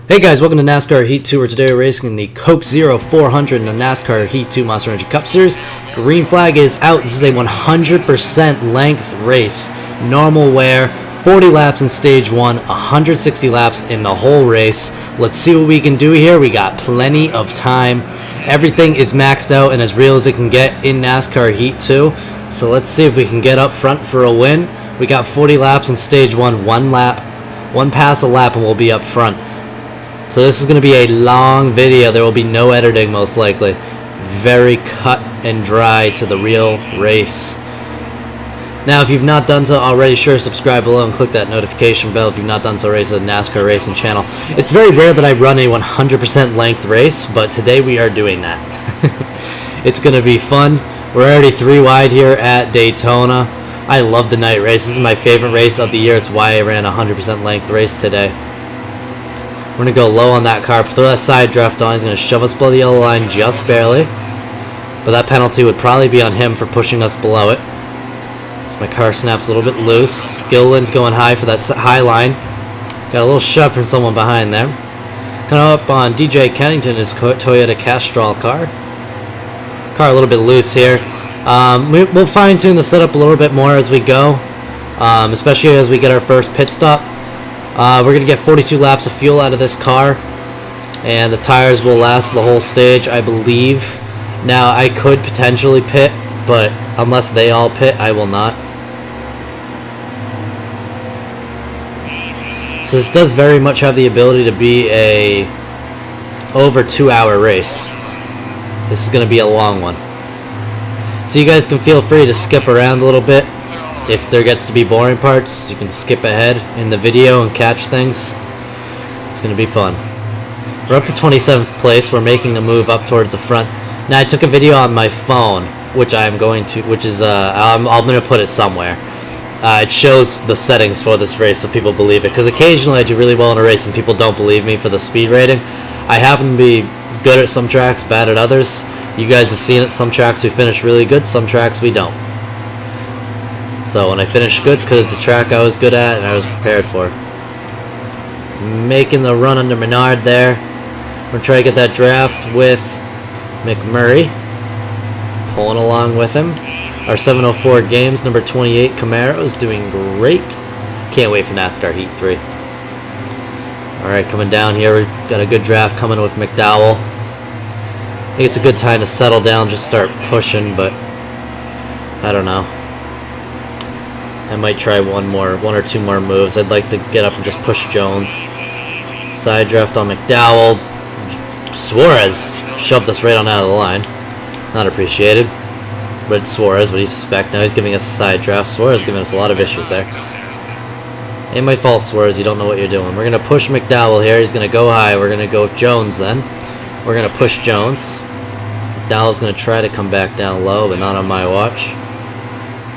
Hey guys, welcome to NASCAR Heat 2, where today we're racing in the Coke Zero 400 in the NASCAR Heat 2 Monster Energy Cup Series. Green flag is out. This is a 100% length race. Normal wear, 40 laps in stage 1, 160 laps in the whole race. Let's see what we can do here. We got plenty of time. Everything is maxed out and as real as it can get in NASCAR Heat 2. So let's see if we can get up front for a win. We got 40 laps in stage 1, one pass a lap, and we'll be up front. So this is going to be a long video. There will be no editing, most likely. Very cut and dry to the real race. Now, if you've not done so already, sure, subscribe below and click that notification bell if you've not done so already to the NASCAR Racing channel. It's very rare that I run a 100% length race, but today we are doing that. It's going to be fun. We're already 3 wide here at Daytona. I love the night race. This is my favorite race of the year. It's why I ran a 100% length race today. We're going to go low on that car, throw that side draft on. He's going to shove us below the yellow line just barely. But that penalty would probably be on him for pushing us below it. So my car snaps a little bit loose. Gilliland's going high for that high line. Got a little shove from someone behind there. Coming up on DJ Kennington, his Toyota Castrol car. Car a little bit loose here. We'll fine-tune the setup a little bit more as we go. Especially as we get our first pit stop. We're going to get 42 laps of fuel out of this car, and the tires will last the whole stage, I believe. Now, I could potentially pit, but unless they all pit, I will not. So this does very much have the ability to be a over 2-hour race. This is going to be a long one. So you guys can feel free to skip around a little bit. If there gets to be boring parts, you can skip ahead in the video and catch things. It's going to be fun. We're up to 27th place. We're making the move up towards the front. Now, I took a video on my phone, which I'm going to put it somewhere. It shows the settings for this race so people believe it. Because occasionally I do really well in a race and people don't believe me for the speed rating. I happen to be good at some tracks, bad at others. You guys have seen it. Some tracks we finish really good, some tracks we don't. So when I finish good, it's because it's a track I was good at and I was prepared for. Making the run under Menard there. We're going to try to get that draft with McMurray. Pulling along with him. Our 704 Games, number 28 Camaro is doing great. Can't wait for NASCAR Heat 3. Alright, coming down here, we've got a good draft coming with McDowell. I think it's a good time to settle down, just start pushing, but I don't know. I might try one or two more moves. I'd like to get up and just push Jones. Side draft on McDowell. Suarez shoved us right on out of the line. Not appreciated. But it's Suarez, what do you suspect? Now he's giving us a side draft. Suarez giving us a lot of issues there. Ain't my fault, Suarez. You don't know what you're doing. We're going to push McDowell here. He's going to go high. We're going to go with Jones then. We're going to push Jones. McDowell's going to try to come back down low, but not on my watch.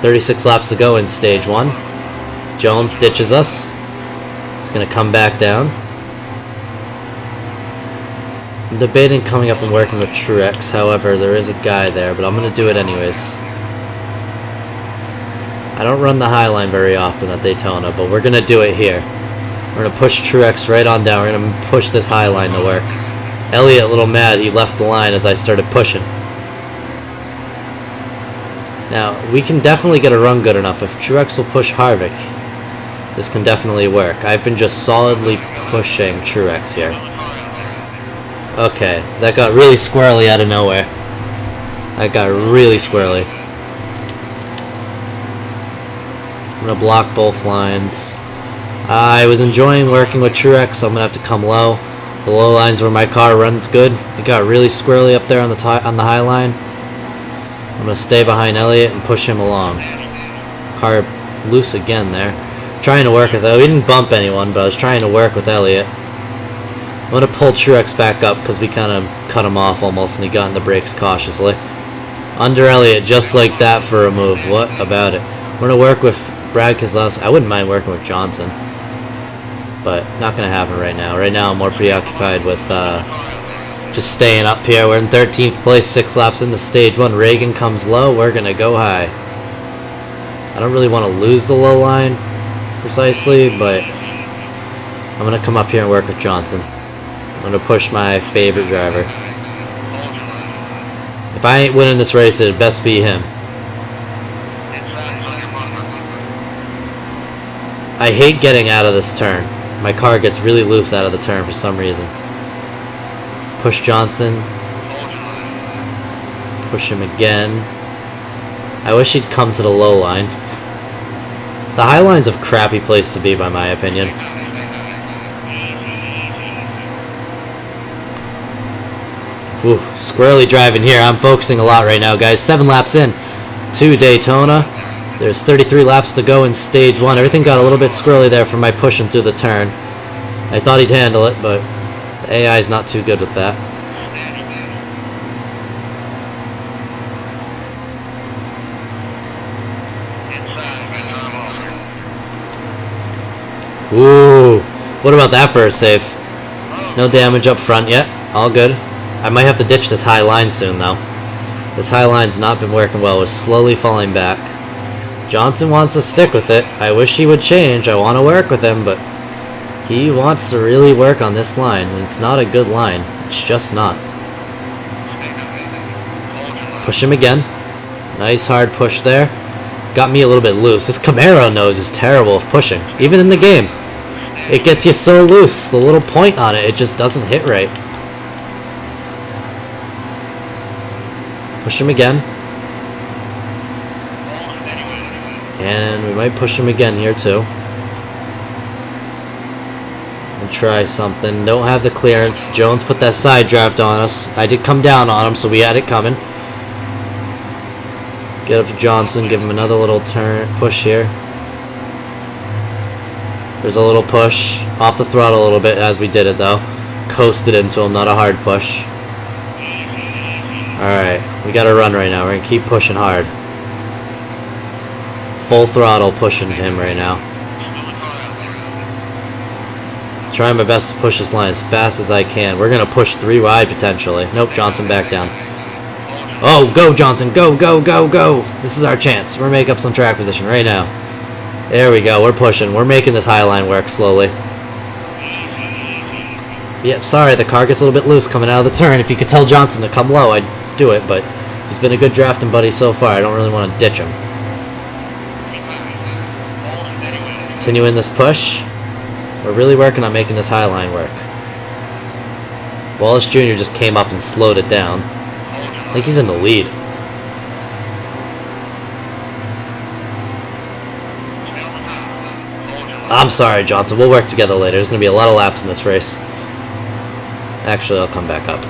36 laps to go in stage 1. Jones ditches us. He's going to come back down. I'm debating coming up and working with Truex. However, there is a guy there, but I'm going to do it anyways. I don't run the high line very often at Daytona, but we're going to do it here. We're going to push Truex right on down. We're going to push this high line to work. Elliott a little mad. He left the line as I started pushing. Now, we can definitely get a run good enough. If Truex will push Harvick, this can definitely work. I've been just solidly pushing Truex here. Okay, that got really squirrely out of nowhere. That got really squirrely. I'm going to block both lines. I was enjoying working with Truex, so I'm going to have to come low. The low line's where my car runs good. It got really squirrely up there on the high line. I'm going to stay behind Elliott and push him along. Car loose again there. Trying to work with it. We didn't bump anyone, but I was trying to work with Elliott. I'm going to pull Truex back up because we kind of cut him off almost and he got in the brakes cautiously. Under Elliott, just like that for a move. What about it? We're going to work with Brad Keselowski. I wouldn't mind working with Johnson, but not going to happen right now. Right now I'm more preoccupied with just staying up here. We're in 13th place, 6 laps into stage 1. Reagan comes low. We're going to go high. I don't really want to lose the low line precisely, but I'm going to come up here and work with Johnson. I'm gonna push my favorite driver. If I ain't winning this race, it'd best be him. I hate getting out of this turn. My car gets really loose out of the turn for some reason. Push Johnson. Push him again. I wish he'd come to the low line. The high line's a crappy place to be, by my opinion. Ooh, squirrely driving here. I'm focusing a lot right now, guys. 7 laps in to Daytona. There's 33 laps to go in stage 1. Everything got a little bit squirrely there from my pushing through the turn. I thought he'd handle it, but the AI is not too good with that. Ooh, what about that for a save? No damage up front yet. All good. I might have to ditch this high line soon, though. This high line's not been working well. We're slowly falling back. Johnson wants to stick with it. I wish he would change. I want to work with him, but he wants to really work on this line, and it's not a good line. It's just not. Push him again. Nice hard push there. Got me a little bit loose. This Camaro nose is terrible of pushing. Even in the game, it gets you so loose. The little point on it, it just doesn't hit right. Push him again. And we might push him again here too. And try something. Don't have the clearance. Jones put that side draft on us. I did come down on him, so we had it coming. Get up to Johnson. Give him another little turn. Push here. There's a little push. Off the throttle a little bit as we did it though. Coasted into him. Not a hard push. Alright, we gotta run right now. We're gonna keep pushing hard. Full throttle pushing him right now. Trying my best to push this line as fast as I can. We're gonna push 3 wide potentially. Nope, Johnson back down. Oh, go Johnson, go, go, go, go. This is our chance. We're making up some track position right now. There we go, we're pushing. We're making this high line work slowly. Yep, sorry, the car gets a little bit loose coming out of the turn. If you could tell Johnson to come low, I'd do it, but he's been a good drafting buddy so far. I don't really want to ditch him. Continuing this push. We're really working on making this high line work. Wallace Jr. just came up and slowed it down. I think he's in the lead. I'm sorry, Johnson. We'll work together later. There's going to be a lot of laps in this race. Actually, I'll come back up.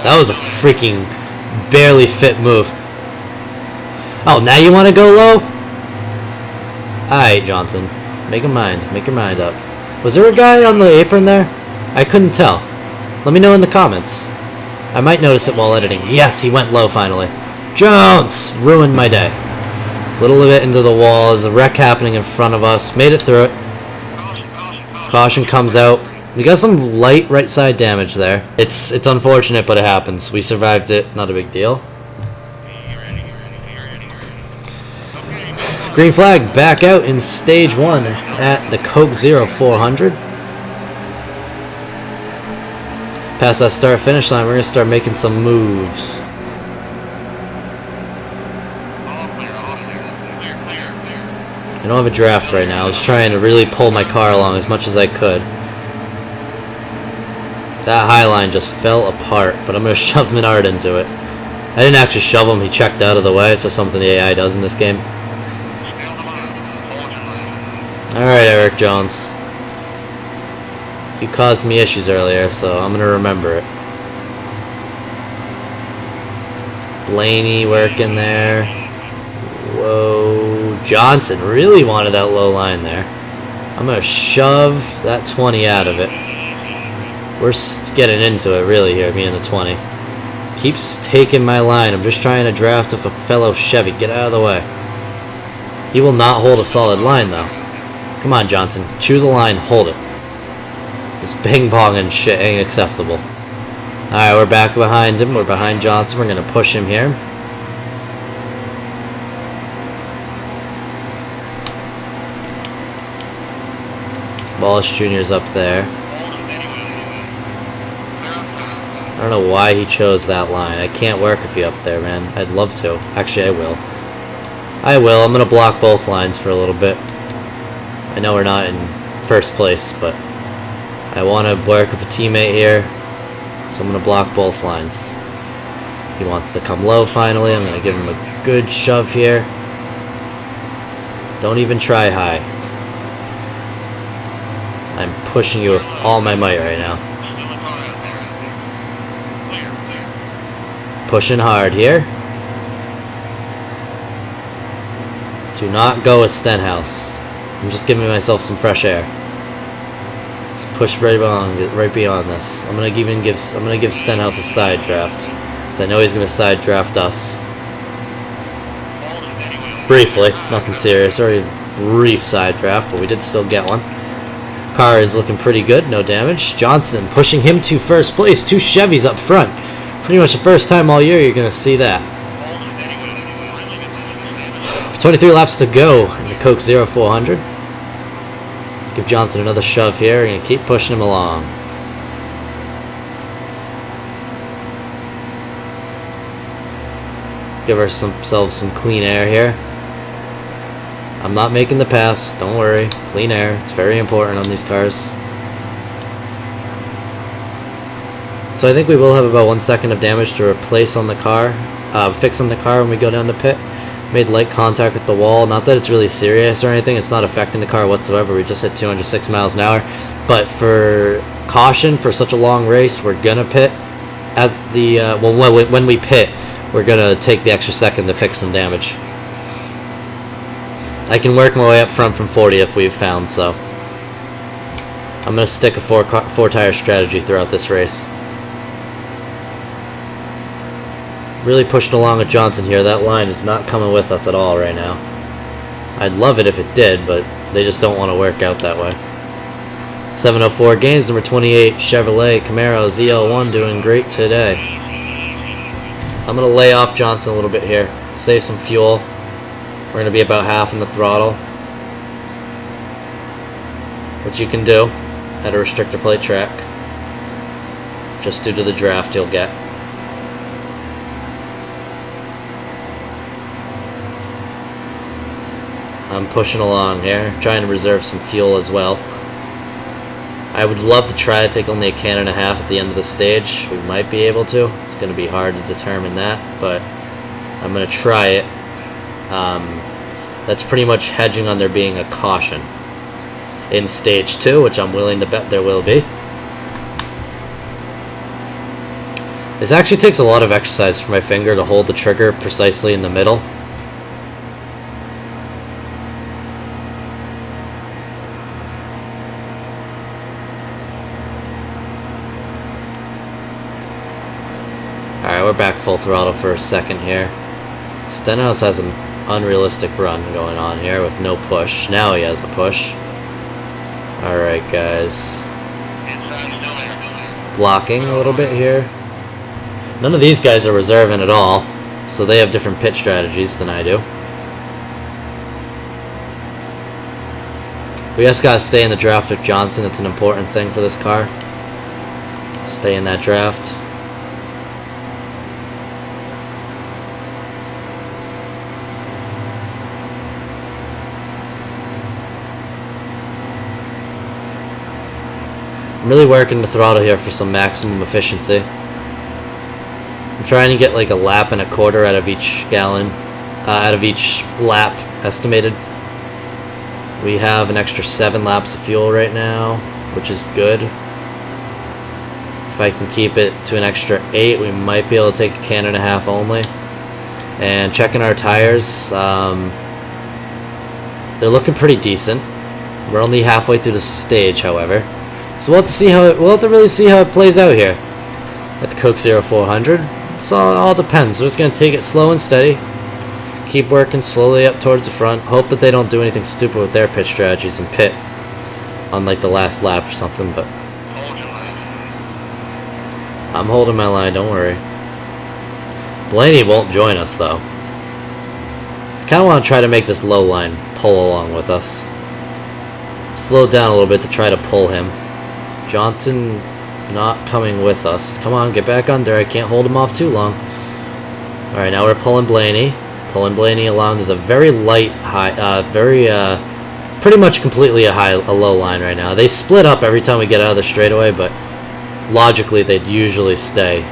That was a freaking barely fit move. Oh, now you want to go low? Alright, Johnson. Make a mind. Make your mind up. Was there a guy on the apron there? I couldn't tell. Let me know in the comments. I might notice it while editing. Yes, he went low finally. Jones! Ruined my day. Little bit into the wall. There's a wreck happening in front of us. Made it through it. Caution comes out. We got some light right side damage there. It's unfortunate, but it happens. We survived it. Not a big deal. Green flag back out in stage 1 at the Coke 0400. Past that start finish line, we're going to start making some moves. I don't have a draft right now. I was trying to really pull my car along as much as I could. That high line just fell apart, but I'm going to shove Menard into it. I didn't actually shove him, he checked out of the way. It's just something the AI does in this game. Alright, Eric Jones. You caused me issues earlier, so I'm going to remember it. Blaney working there. Whoa. Johnson really wanted that low line there. I'm going to shove that 20 out of it. We're getting into it really here, me and the 20. Keeps taking my line. I'm just trying to draft with a fellow Chevy. Get out of the way. He will not hold a solid line though. Come on, Johnson. Choose a line. Hold it. This ping-ponging shit ain't acceptable. Alright, we're back behind him. We're behind Johnson. We're going to push him here. Wallace Jr.'s up there. don't know why he chose that line. I can't work with you up there, man. I'd love to. Actually, I will. I'm going to block both lines for a little bit. I know we're not in first place, but I want to work with a teammate here. So I'm going to block both lines. He wants to come low finally. I'm going to give him a good shove here. Don't even try high. I'm pushing you with all my might right now. Pushing hard here. Do not go with Stenhouse. I'm just giving myself some fresh air. Just push right beyond this. I'm gonna give Stenhouse a side draft, because I know he's gonna side draft us. Briefly, nothing serious, or a brief side draft, but we did still get one. Car is looking pretty good, no damage. Johnson pushing him to first place. 2 Chevys up front. Pretty much the first time all year you're gonna see that. 23 laps to go in the Coke 0400. Give Johnson another shove here. We're gonna keep pushing him along. Give ourselves some clean air here. I'm not making the pass, don't worry. Clean air, it's very important on these cars. So I think we will have about 1 second of damage to replace on the car, fix on the car when we go down the pit. Made light contact with the wall. Not that it's really serious or anything. It's not affecting the car whatsoever. We just hit 206 miles an hour. But for caution, for such a long race, we're gonna pit at the when we pit, we're gonna take the extra second to fix some damage. I can work my way up front from 40 if we've found, so I'm gonna stick a four tire strategy throughout this race. Really pushing along with Johnson here. That line is not coming with us at all right now. I'd love it if it did, but they just don't want to work out that way. 704 gains, number 28 Chevrolet Camaro ZL1 doing great today. I'm going to lay off Johnson a little bit here. Save some fuel. We're going to be about half in the throttle, which you can do at a restrictor plate track, just due to the draft you'll get. I'm pushing along here, trying to reserve some fuel as well. I would love to try to take only a can and a half at the end of the stage. We might be able to. It's going to be hard to determine that, but I'm going to try it. That's pretty much hedging on there being a caution in stage 2, which I'm willing to bet there will be. This actually takes a lot of exercise for my finger to hold the trigger precisely in the middle. Alright, we're back full throttle for a second here. Stenhouse has an unrealistic run going on here with no push. Now he has a push. Alright, guys. Blocking a little bit here. None of these guys are reserving at all, so they have different pit strategies than I do. We just gotta stay in the draft with Johnson. It's an important thing for this car. Stay in that draft. I'm really working the throttle here for some maximum efficiency. I'm trying to get like a lap and a quarter out of each gallon, out of each lap estimated. We have an extra 7 laps of fuel right now, which is good. If I can keep it to an extra 8, we might be able to take a can and a half only. And checking our tires, they're looking pretty decent. We're only halfway through the stage, however. So we'll have to really see how it plays out here at the Coke 0400. So it all depends. We're just gonna take it slow and steady. Keep working slowly up towards the front. Hope that they don't do anything stupid with their pit strategies and pit on like the last lap or something. But I'm holding my line. Don't worry. Blaney won't join us though. I kind of want to try to make this low line pull along with us. Slow down a little bit to try to pull him. Johnson not coming with us. Come on, get back under. I can't hold him off too long. Alright, now we're pulling Blaney. Pulling Blaney along. There's a very light high, pretty much completely a low line right now. They split up every time we get out of the straightaway, but logically they'd usually stay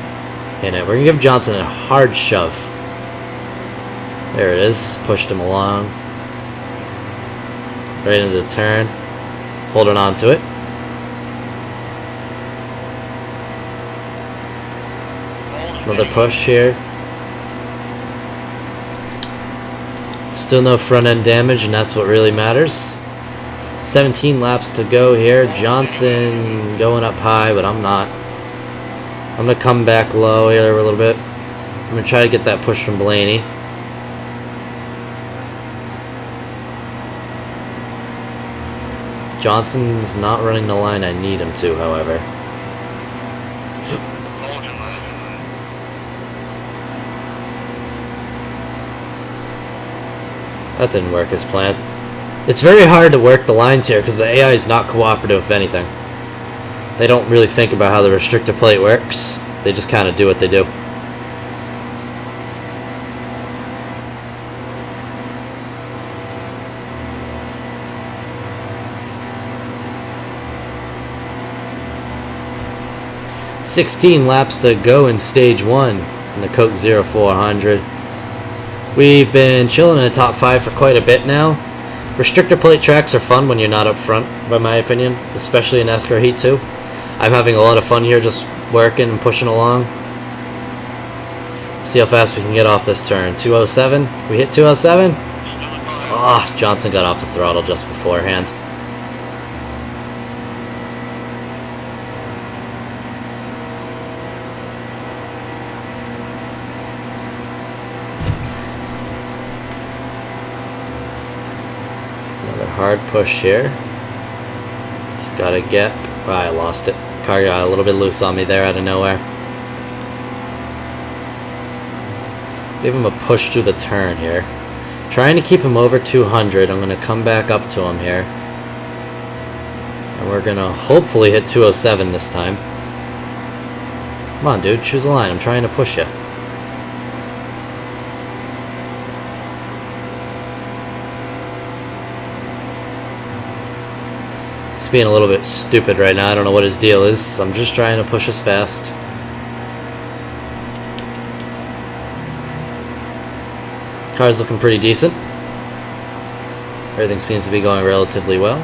in it. We're going to give Johnson a hard shove. There it is. Pushed him along. Right into the turn. Holding on to it. Another push here. Still no front end damage, and that's what really matters. 17 laps to go here. Johnson going up high, but I'm not. I'm going to come back low here a little bit. I'm going to try to get that push from Blaney. Johnson's not running the line I need him to, however. That didn't work as planned. It's very hard to work the lines here because the AI is not cooperative with anything. They don't really think about how the restrictor plate works. They just kind of do what they do. "16 laps to go in stage 1 in the Coke 0400. We've been chilling in the top 5 for quite a bit now. Restrictor plate tracks are fun when you're not up front, by my opinion, especially in NASCAR Heat 2. I'm having a lot of fun here just working and pushing along. See how fast we can get off this turn. 207. We hit 207. Ah, Johnson got off the throttle just beforehand. Hard push here. Just gotta get. Oh, I lost it. Car got a little bit loose on me there out of nowhere. Give him a push through the turn here. Trying to keep him over 200. I'm gonna come back up to him here. And we're gonna hopefully hit 207 this time. Come on, dude. Choose a line. I'm trying to push you. Being a little bit stupid right now. I don't know what his deal is. I'm just trying to push us fast. Car's looking pretty decent. Everything seems to be going relatively well.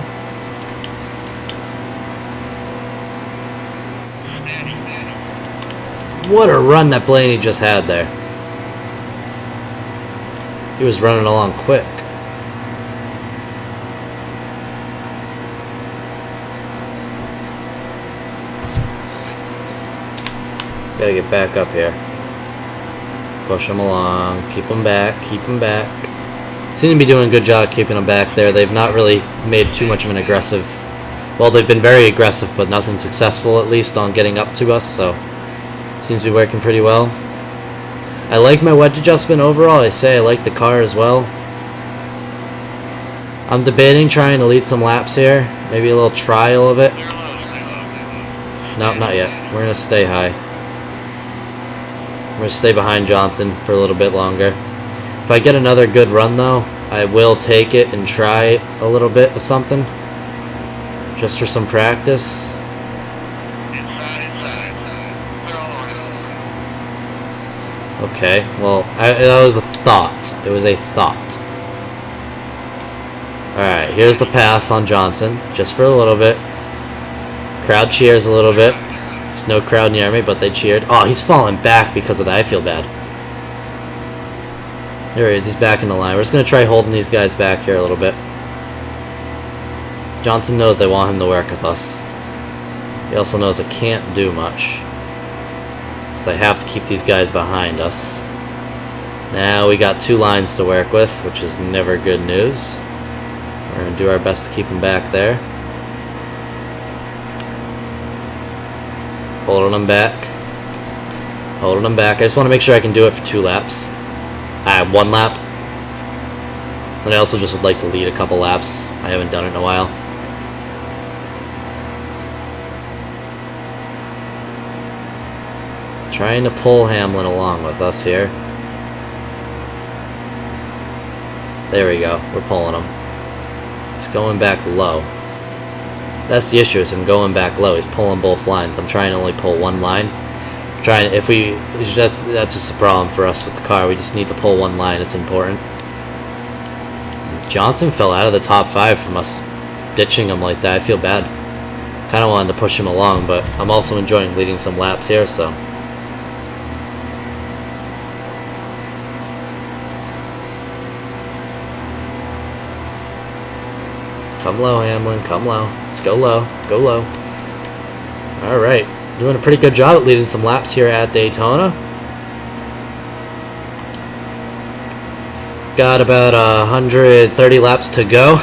What a run that Blaney just had there. He was running along quick. Gotta get back up here. Push them along. Keep them back. Keep them back. Seem to be doing a good job keeping them back there. They've not really made too much of an aggressive... Well, they've been very aggressive, but nothing successful, at least, on getting up to us, so... Seems to be working pretty well. I like my wedge adjustment overall. I say I like the car as well. I'm debating trying to lead some laps here. Maybe a little trial of it. No, not yet. We're going to stay high. I'm going to stay behind Johnson for a little bit longer. If I get another good run, though, I will take it and try a little bit of something. Just for some practice. Okay, well, that was a thought. It was a thought. Alright, here's the pass on Johnson. Just for a little bit. Crowd cheers a little bit. There's no crowd near me, but they cheered. Oh, he's falling back because of that. I feel bad. There he is. He's back in the line. We're just going to try holding these guys back here a little bit. Johnson knows I want him to work with us. He also knows I can't do much. So I have to keep these guys behind us. Now we got 2 lines to work with, which is never good news. We're going to do our best to keep them back there. Holding them back. Holding them back. I just want to make sure I can do it for 2 laps. 1 lap. And I also just would like to lead a couple laps. I haven't done it in a while. Trying to pull Hamlin along with us here. There we go. We're pulling him. He's going back low. That's the issue, is him going back low. He's pulling both lines. I'm trying to only pull one line. That's just a problem for us with the car. We just need to pull one line. It's important. Johnson fell out of the top 5 from us ditching him like that. I feel bad. Kind of wanted to push him along, but I'm also enjoying leading some laps here, so. Come low, Hamlin. Come low. Let's go low. Go low. Alright. Doing a pretty good job at leading some laps here at Daytona. We've got about 130 laps to go.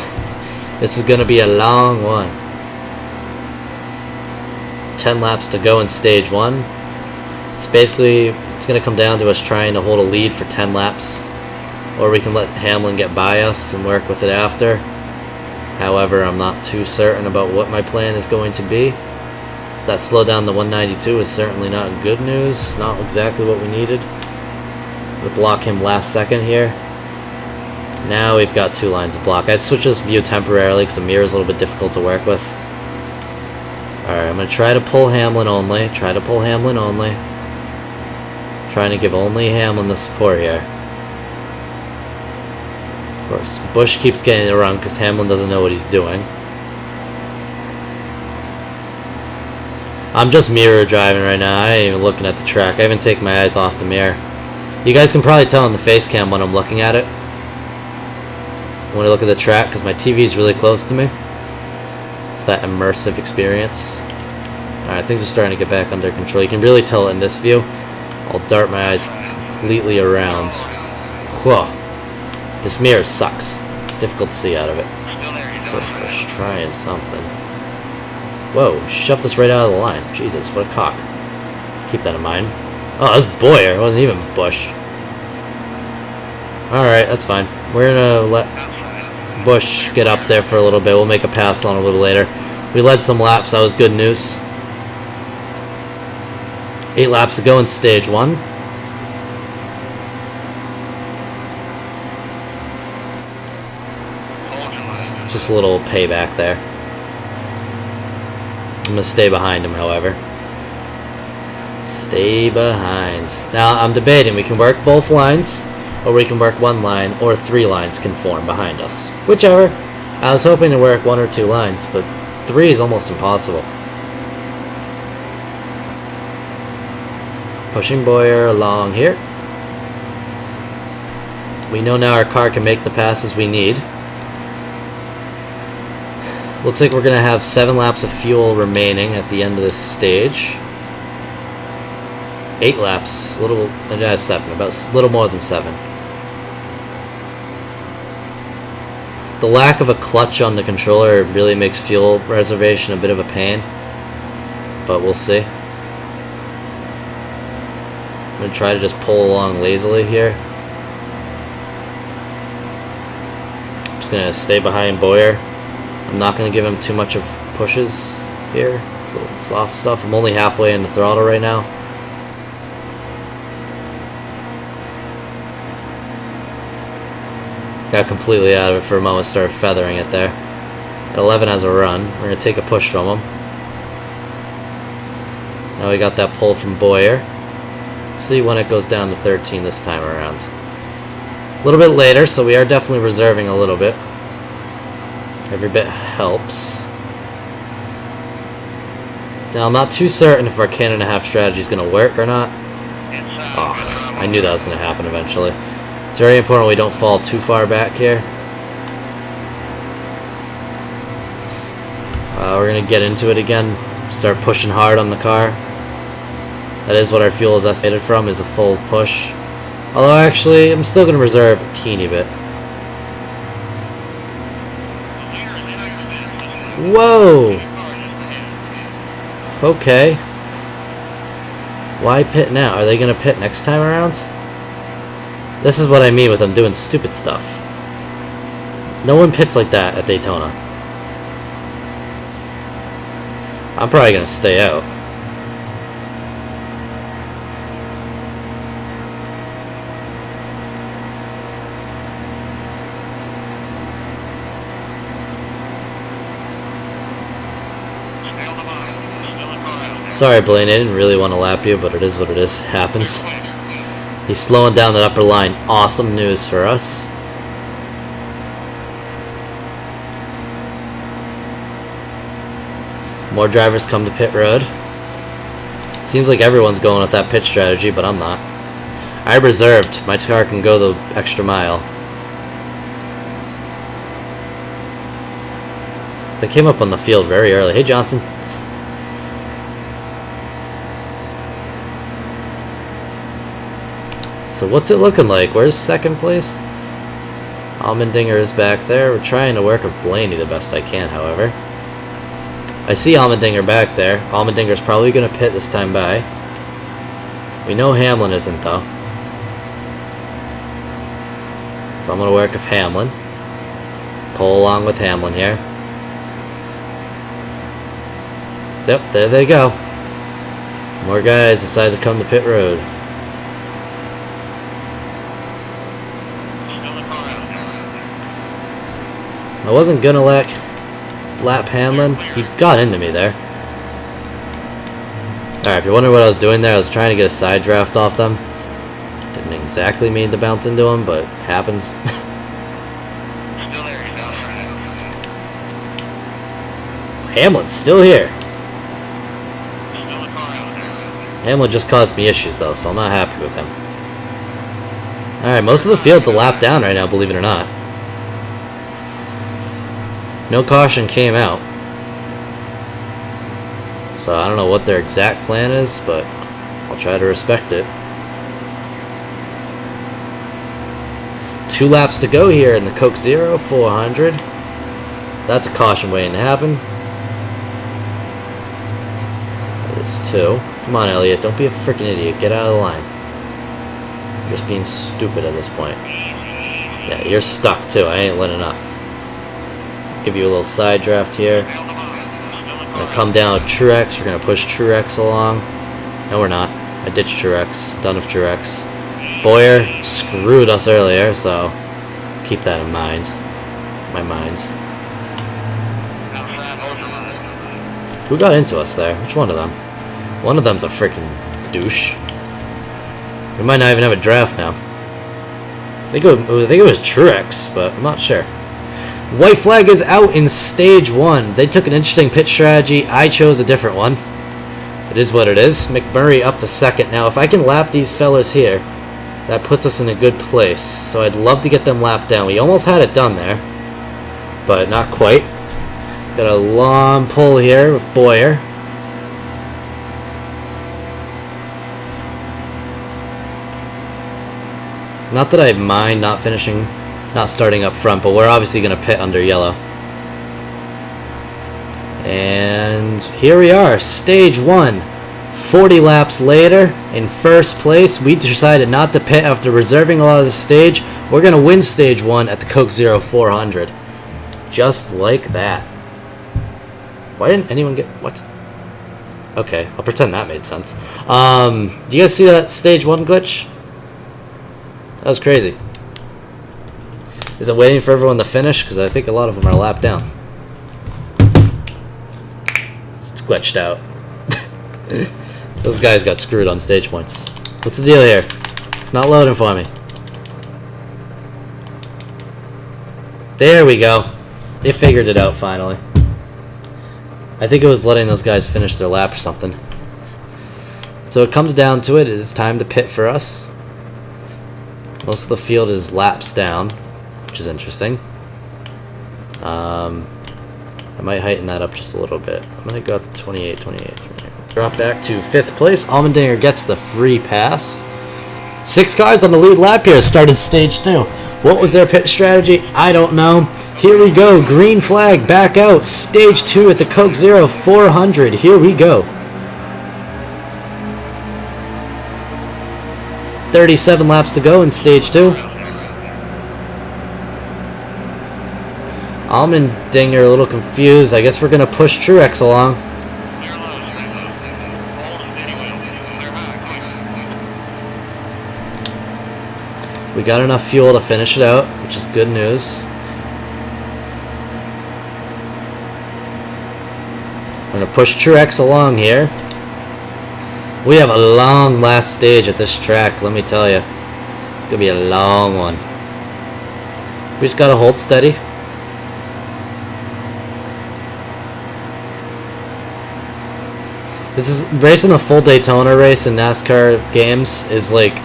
This is going to be a long one. 10 laps to go in stage 1. So basically, it's going to come down to us trying to hold a lead for 10 laps. Or we can let Hamlin get by us and work with it after. However, I'm not too certain about what my plan is going to be. That slowdown to 192 is certainly not good news. Not exactly what we needed. We'll block him last second here. Now we've got 2 lines of block. I switched this view temporarily because the mirror is a little bit difficult to work with. Alright, I'm going to try to pull Hamlin only. Try to pull Hamlin only. Trying to give only Hamlin the support here. Of course, Busch keeps getting the run because Hamlin doesn't know what he's doing. I'm just mirror driving right now. I ain't even looking at the track. I haven't taken my eyes off the mirror. You guys can probably tell on the face cam when I'm looking at it. When I look at the track, because my TV is really close to me. It's that immersive experience. Alright, things are starting to get back under control. You can really tell it in this view. I'll dart my eyes completely around. Whoa. This mirror sucks. It's difficult to see out of it. Busch trying something. Whoa, shoved us right out of the line. Jesus, what a cock. Keep that in mind. Oh, that's Boyer. It wasn't even Busch. Alright, that's fine. We're gonna let Busch get up there for a little bit. We'll make a pass on a little later. We led some laps. That was good news. 8 laps to go in stage 1. Just a little payback there. I'm going to stay behind him, however. Stay behind. Now, I'm debating. We can work both lines, or we can work one line, or 3 lines can form behind us. Whichever. I was hoping to work 1 or 2 lines, but 3 is almost impossible. Pushing Boyer along here. We know now our car can make the passes we need. Looks like we're going to have 7 laps of fuel remaining at the end of this stage. 8 laps, 7, about a little more than 7. The lack of a clutch on the controller really makes fuel reservation a bit of a pain, but we'll see. I'm going to try to just pull along lazily here. I'm just going to stay behind Boyer. I'm not going to give him too much of pushes here. It's a little soft stuff. I'm only halfway in the throttle right now. Got completely out of it for a moment, started feathering it there. At 11 has a run. We're going to take a push from him. Now we got that pull from Boyer. Let's see when it goes down to 13 this time around. A little bit later, so we are definitely reserving a little bit. Every bit helps. Now, I'm not too certain if our cannon and a half strategy is going to work or not. Oh, I knew that was going to happen eventually. It's very important we don't fall too far back here. We're going to get into it again. Start pushing hard on the car. That is what our fuel is estimated from, is a full push. Although, actually, I'm still going to reserve a teeny bit. Whoa! Okay. Why pit now? Are they going to pit next time around? This is what I mean with them doing stupid stuff. No one pits like that at Daytona. I'm probably going to stay out. Sorry, Blaine, I didn't really want to lap you, but it is what it is. It happens. He's slowing down that upper line. Awesome news for us. More drivers come to pit road. Seems like everyone's going with that pit strategy, but I'm not. I reserved. My car can go the extra mile. They came up on the field very early. Hey, Johnson. So what's it looking like? Where's second place? Allmendinger is back there. We're trying to work with Blaney the best I can, however. I see Allmendinger back there. Allmendinger's probably going to pit this time by. We know Hamlin isn't, though. So I'm going to work with Hamlin. Pull along with Hamlin here. Yep, there they go. More guys decide to come to pit road. I wasn't gonna lap Hamlin. He got into me there. Alright, if you're wondering what I was doing there, I was trying to get a side draft off them. Didn't exactly mean to bounce into him, but it happens. Hamlin's still here. Hamlin just caused me issues though, so I'm not happy with him. Alright, most of the field's a lap down right now, believe it or not. No caution came out. So I don't know what their exact plan is, but I'll try to respect it. 2 laps to go here in the Coke Zero 400. That's a caution waiting to happen. That is 2. Come on, Elliott. Don't be a freaking idiot. Get out of the line. You're just being stupid at this point. Yeah, you're stuck too. I ain't letting up. Give you a little side draft here. We're gonna come down with Truex. We're gonna push Truex along. No, we're not. I ditched Truex. Done with Truex. Boyer screwed us earlier, so keep that in mind. My mind. Who got into us there? Which one of them? One of them's a freaking douche. We might not even have a draft now. I think it was Truex, but I'm not sure. White flag is out in stage 1. They took an interesting pit strategy. I chose a different one. It is what it is. McMurray up to second. Now, if I can lap these fellas here, that puts us in a good place. So I'd love to get them lapped down. We almost had it done there, but not quite. Got a long pull here with Boyer. Not that I mind not starting up front, but we're obviously going to pit under yellow. And here we are, stage 1. 40 laps later, in first place. We decided not to pit after reserving a lot of the stage. We're going to win stage 1 at the Coke Zero 400. Just like that. Why didn't anyone get... What? Okay, I'll pretend that made sense. Do you guys see that stage 1 glitch? That was crazy. Is it waiting for everyone to finish? Because I think a lot of them are lapped down. It's glitched out. Those guys got screwed on stage points. What's the deal here? It's not loading for me. There we go. It figured it out finally. I think it was letting those guys finish their lap or something. So it comes down to it. It is time to pit for us. Most of the field is laps down, which is interesting. I might heighten that up just a little bit. I'm going to go up to 28. Drop back to 5th place. Allmendinger gets the free pass. 6 cars on the lead lap here started stage 2. What was their pit strategy? I don't know. Here we go. Green flag back out. Stage 2 at the Coke Zero 400. Here we go. 37 laps to go in stage 2. Allmendinger a little confused. I guess we're going to push Truex along. We got enough fuel to finish it out, which is good news. I'm going to push Truex along here. We have a long last stage at this track, let me tell you. It's gonna be a long one. We just gotta hold steady. This is racing a full Daytona race in NASCAR games is like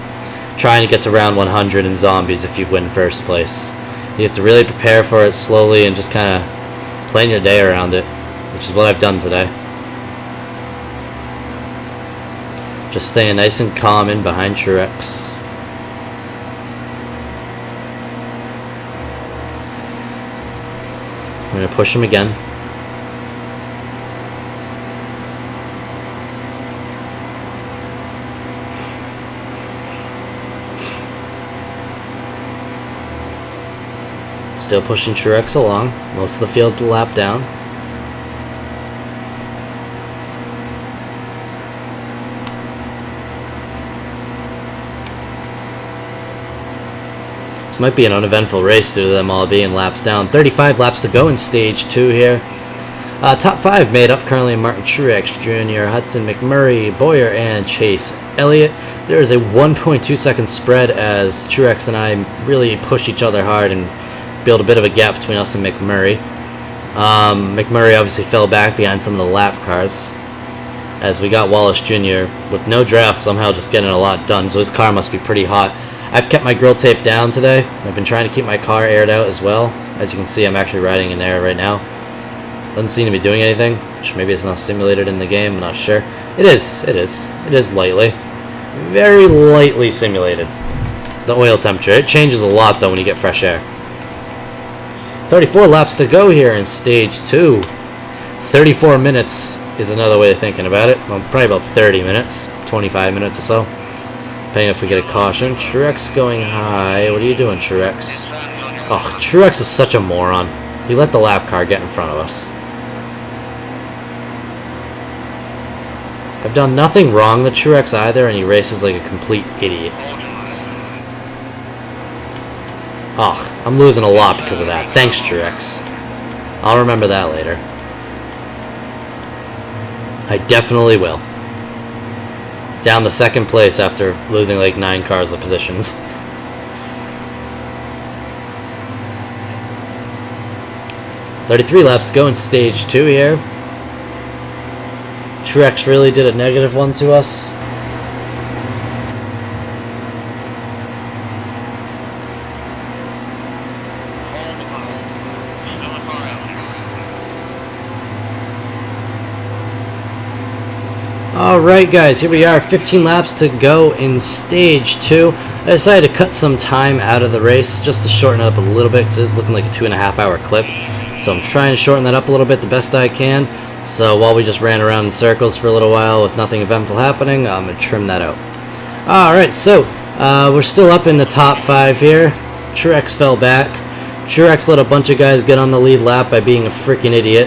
trying to get to round 100 in zombies if you win first place. You have to really prepare for it slowly and just kind of plan your day around it, which is what I've done today. Just staying nice and calm in behind Truex. I'm going to push him again. Still pushing Truex along. Most of the field lap down. This might be an uneventful race due to them all being laps down. 35 laps to go in stage 2 here. Top 5 made up currently Martin Truex Jr., Hudson, McMurray, Boyer, and Chase Elliott. There is a 1.2 second spread as Truex and I really push each other hard and build a bit of a gap between us and McMurray. McMurray obviously fell back behind some of the lap cars as we got Wallace Jr. with no draft somehow just getting a lot done, so his car must be pretty hot. I've kept my grill tape down today. I've been trying to keep my car aired out as well. As you can see, I'm actually riding in air right now. Doesn't seem to be doing anything, which maybe it's not simulated in the game, I'm not sure. It is lightly. Very lightly simulated. The oil temperature. It changes a lot though when you get fresh air. 34 laps to go here in stage 2. 34 minutes is another way of thinking about it. Well, probably about 30 minutes, 25 minutes or so. Depending if we get a caution. Truex going high. What are you doing, Truex? Oh, Truex is such a moron. He let the lap car get in front of us. I've done nothing wrong with Truex either, and he races like a complete idiot. Oh, I'm losing a lot because of that. Thanks, Truex. I'll remember that later. I definitely will. Down to second place after losing like 9 cars of positions. $33 laps to go in stage 2 here. Truex really did a negative one to us. Alright guys, here we are, 15 laps to go in stage 2. I decided to cut some time out of the race just to shorten it up a little bit because it's looking like a 2.5 hour clip. So I'm trying to shorten that up a little bit the best I can. So while we just ran around in circles for a little while with nothing eventful happening, I'm going to trim that out. Alright, so we're still up in the top 5 here. Truex fell back. Truex let a bunch of guys get on the lead lap by being a freaking idiot.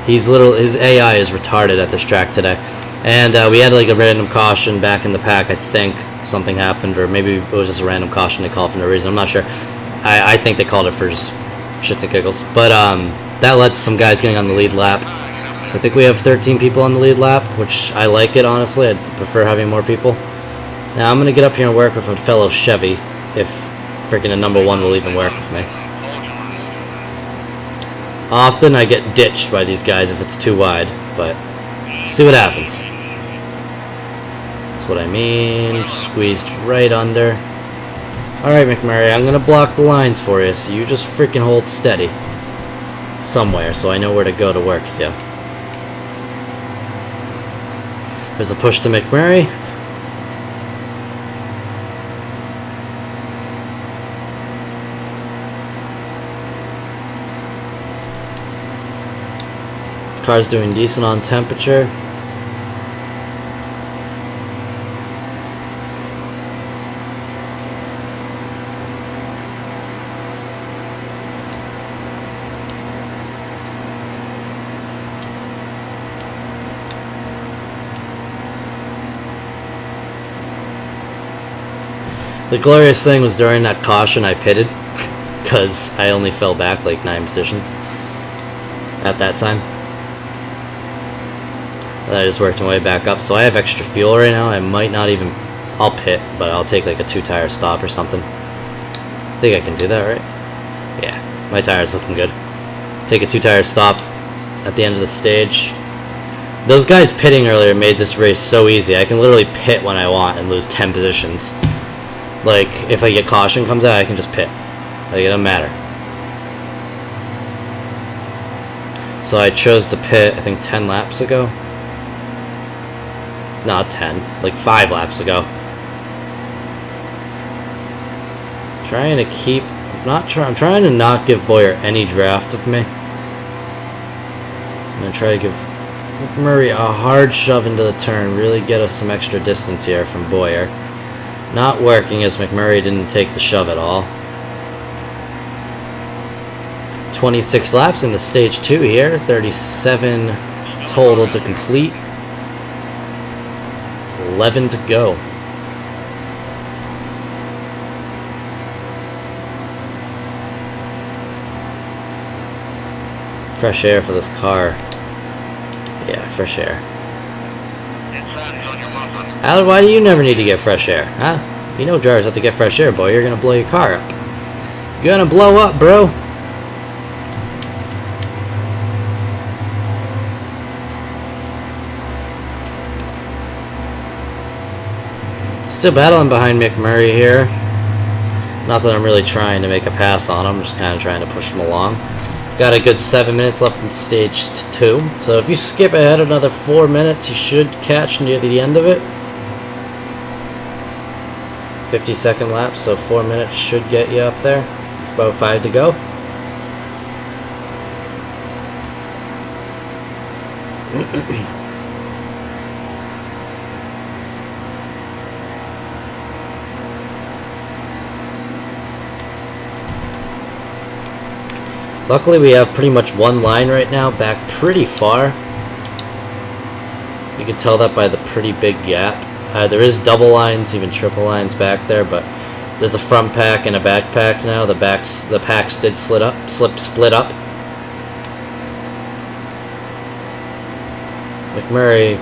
His AI is retarded at this track today. And we had like a random caution back in the pack. I think something happened, or maybe it was just a random caution they called for no reason. I'm not sure. I think they called it for just shits and giggles. But that led to some guys getting on the lead lap. So I think we have 13 people on the lead lap, which I like it, honestly. I'd prefer having more people. Now I'm going to get up here and work with a fellow Chevy, if freaking a number 1 will even work with me. Often I get ditched by these guys if it's too wide, but see what happens. That's what I mean. Squeezed right under. Alright, McMurray, I'm going to block the lines for you, so you just freaking hold steady. Somewhere, so I know where to go to work with you. There's a push to McMurray. Car's doing decent on temperature. The glorious thing was during that caution I pitted because I only fell back like 9 positions at that time. Then I just worked my way back up. So I have extra fuel right now. I might not even... I'll pit, but I'll take like a 2-tire stop or something. I think I can do that, right? Yeah, my tire's looking good. Take a 2-tire stop at the end of the stage. Those guys pitting earlier made this race so easy. I can literally pit when I want and lose 10 positions. Like, if I get caution comes out, I can just pit. Like, it doesn't matter. So I chose to pit, I think 10 laps ago. Not 10, like 5 laps ago. Trying to keep... I'm trying to not give Boyer any draft of me. I'm going to try to give McMurray a hard shove into the turn. Really get us some extra distance here from Boyer. Not working as McMurray didn't take the shove at all. 26 laps in the stage 2 here. 37 total to complete. 11 to go. Fresh air for this car. Yeah, fresh air. Alan, why do you never need to get fresh air? Huh? You know drivers have to get fresh air, boy. You're gonna blow your car up. You're gonna blow up, bro. Still battling behind McMurray here. Not that I'm really trying to make a pass on him. I'm just kind of trying to push him along. Got a good 7 minutes left in stage 2. So if you skip ahead another 4 minutes, you should catch near the end of it. 50-second lap, so 4 minutes should get you up there. About 5 to go. Luckily, we have pretty much one line right now, back pretty far. You can tell that by the pretty big gap. There is double lines, even triple lines back there, but there's a front pack and a back pack now. The packs did split up. McMurray.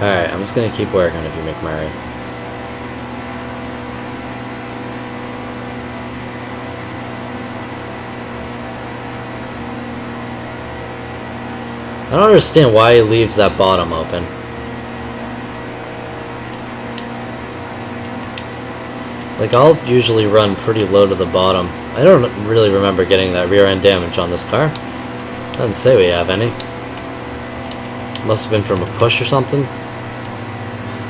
Alright, I'm just gonna keep working with you, McMurray. I don't understand why he leaves that bottom open. Like, I'll usually run pretty low to the bottom. I don't really remember getting that rear end damage on this car. Doesn't say we have any. Must have been from a push or something.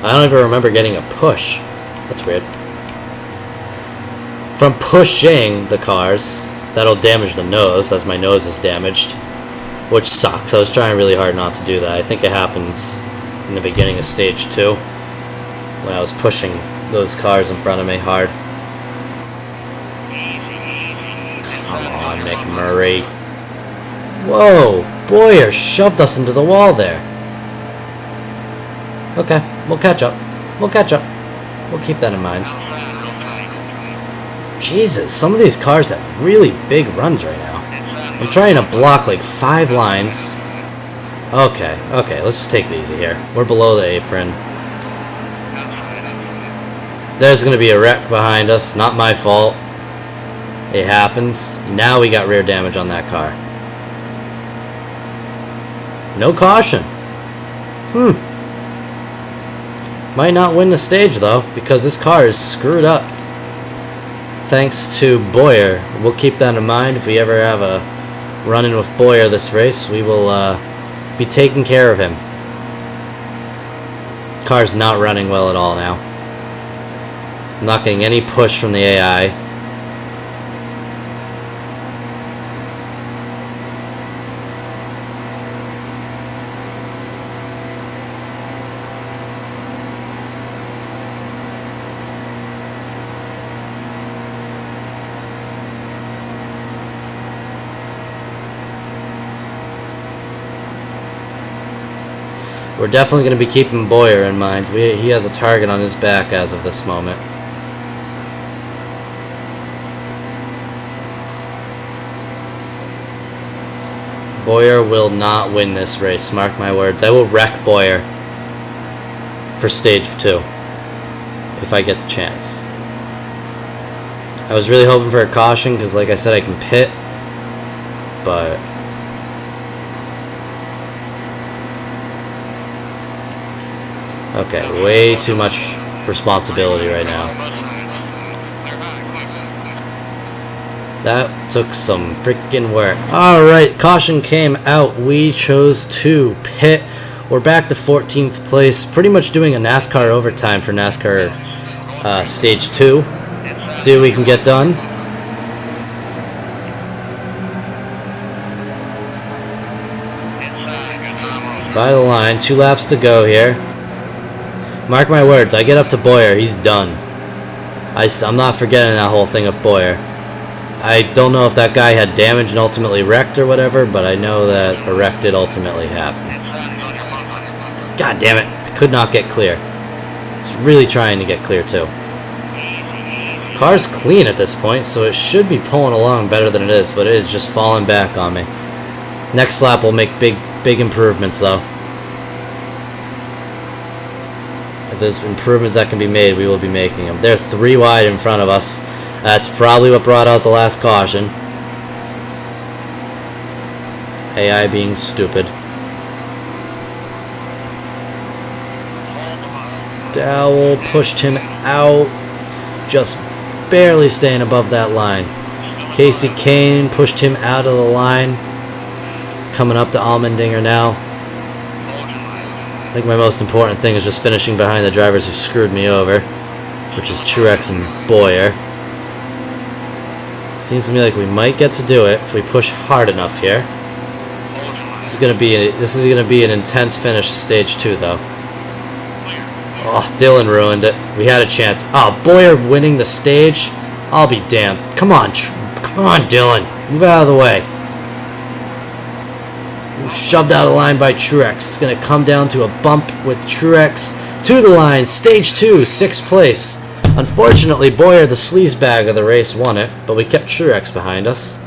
I don't even remember getting a push. That's weird. From pushing the cars, that'll damage the nose, as my nose is damaged. Which sucks. I was trying really hard not to do that. I think it happened in the beginning of stage 2 when I was pushing those cars in front of me hard. Come on, McMurray. Whoa! Boyer shoved us into the wall there. Okay, we'll catch up. We'll catch up. We'll keep that in mind. Jesus, some of these cars have really big runs right now. I'm trying to block like 5 lines. Okay, let's just take it easy here. We're below the apron. There's going to be a wreck behind us. Not my fault. It happens. Now we got rear damage on that car. No caution. Might not win the stage though, because this car is screwed up. Thanks to Boyer. We'll keep that in mind if we ever have a run-in with Boyer this race. We will be taking care of him. Car's not running well at all now. I'm not getting any push from the AI. We're definitely going to be keeping Boyer in mind. He has a target on his back as of this moment. Boyer will not win this race. Mark my words. I will wreck Boyer for stage 2 if I get the chance. I was really hoping for a caution because, like I said, I can pit, but okay, way too much responsibility right now. That took some freaking work. Alright, caution came out. We chose to pit. We're back to 14th place. Pretty much doing a NASCAR overtime for NASCAR stage 2. See what we can get done. By the line, 2 laps to go here. Mark my words, I get up to Boyer, he's done. I'm not forgetting that whole thing of Boyer. I don't know if that guy had damage and ultimately wrecked or whatever, but I know that a wreck did ultimately happen. God damn it, I could not get clear. I was really trying to get clear too. Car's clean at this point, so it should be pulling along better than it is, but it is just falling back on me. Next lap will make big improvements though. If there's improvements that can be made, we will be making them. They're 3 wide in front of us. That's probably what brought out the last caution. AI being stupid. Dowell pushed him out. Just barely staying above that line. Casey Kane pushed him out of the line. Coming up to Allmendinger now. I think my most important thing is just finishing behind the drivers who screwed me over, which is Truex and Boyer. Seems to me like we might get to do it if we push hard enough here. This is gonna be an intense finish to stage 2 though. Oh, Dylan ruined it. We had a chance. Oh, Boyer winning the stage? I'll be damned. Come on, Dylan. Move out of the way. Shoved out of line by Truex. It's going to come down to a bump with Truex to the line. Stage 2, 6th place. Unfortunately, Boyer, the sleazebag of the race, won it, but we kept Truex behind us.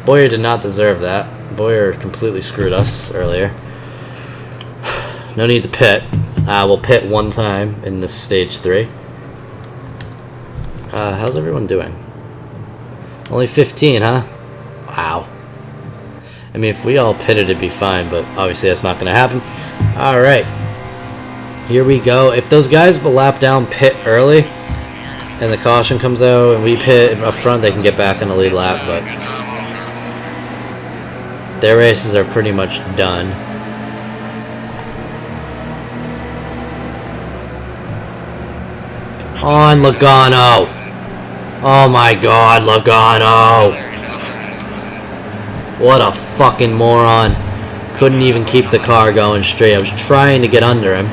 Boyer did not deserve that. Boyer completely screwed us earlier. No need to pit. We'll pit 1 time in this stage 3. How's everyone doing? Only 15, huh? Wow. I mean, if we all pitted, it'd be fine, but obviously that's not going to happen. Alright. Here we go. If those guys will lap down pit early, and the caution comes out, and we pit up front, they can get back on the lead lap, but their races are pretty much done. On Logano. Oh my god, Logano. What a fucking moron. Couldn't even keep the car going straight. I was trying to get under him.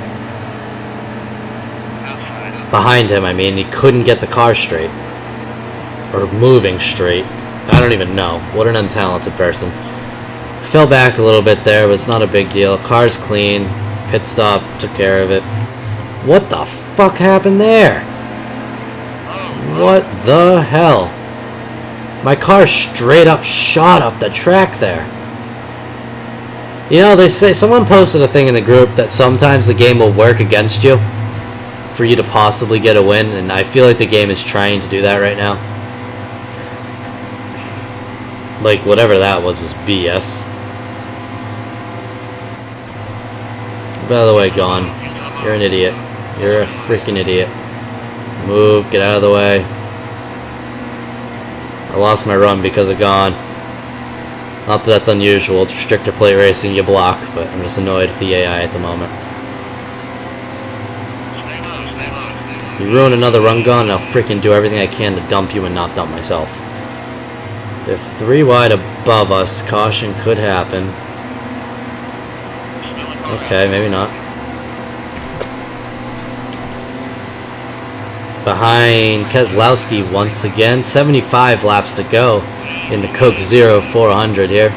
Behind him, I mean. He couldn't get the car straight. Or moving straight. I don't even know. What an untalented person. Fell back a little bit there, but it's not a big deal. Car's clean. Pit stop took care of it. What the fuck happened there? What the hell? My car straight up shot up the track there. You know, they say, someone posted a thing in the group that sometimes the game will work against you for you to possibly get a win, and I feel like the game is trying to do that right now. Like, whatever that was BS. By the way, gone. You're an idiot. You're a freaking idiot. Move, get out of the way. I lost my run because of gone. Not that that's unusual. It's restrictor plate racing, you block, but I'm just annoyed with the AI at the moment. You ruin another run, gone, and I'll freaking do everything I can to dump you and not dump myself. They're 3 wide above us. Caution could happen. Okay, maybe not. Behind Keselowski once again. 75 laps to go in the Coke 0400 here.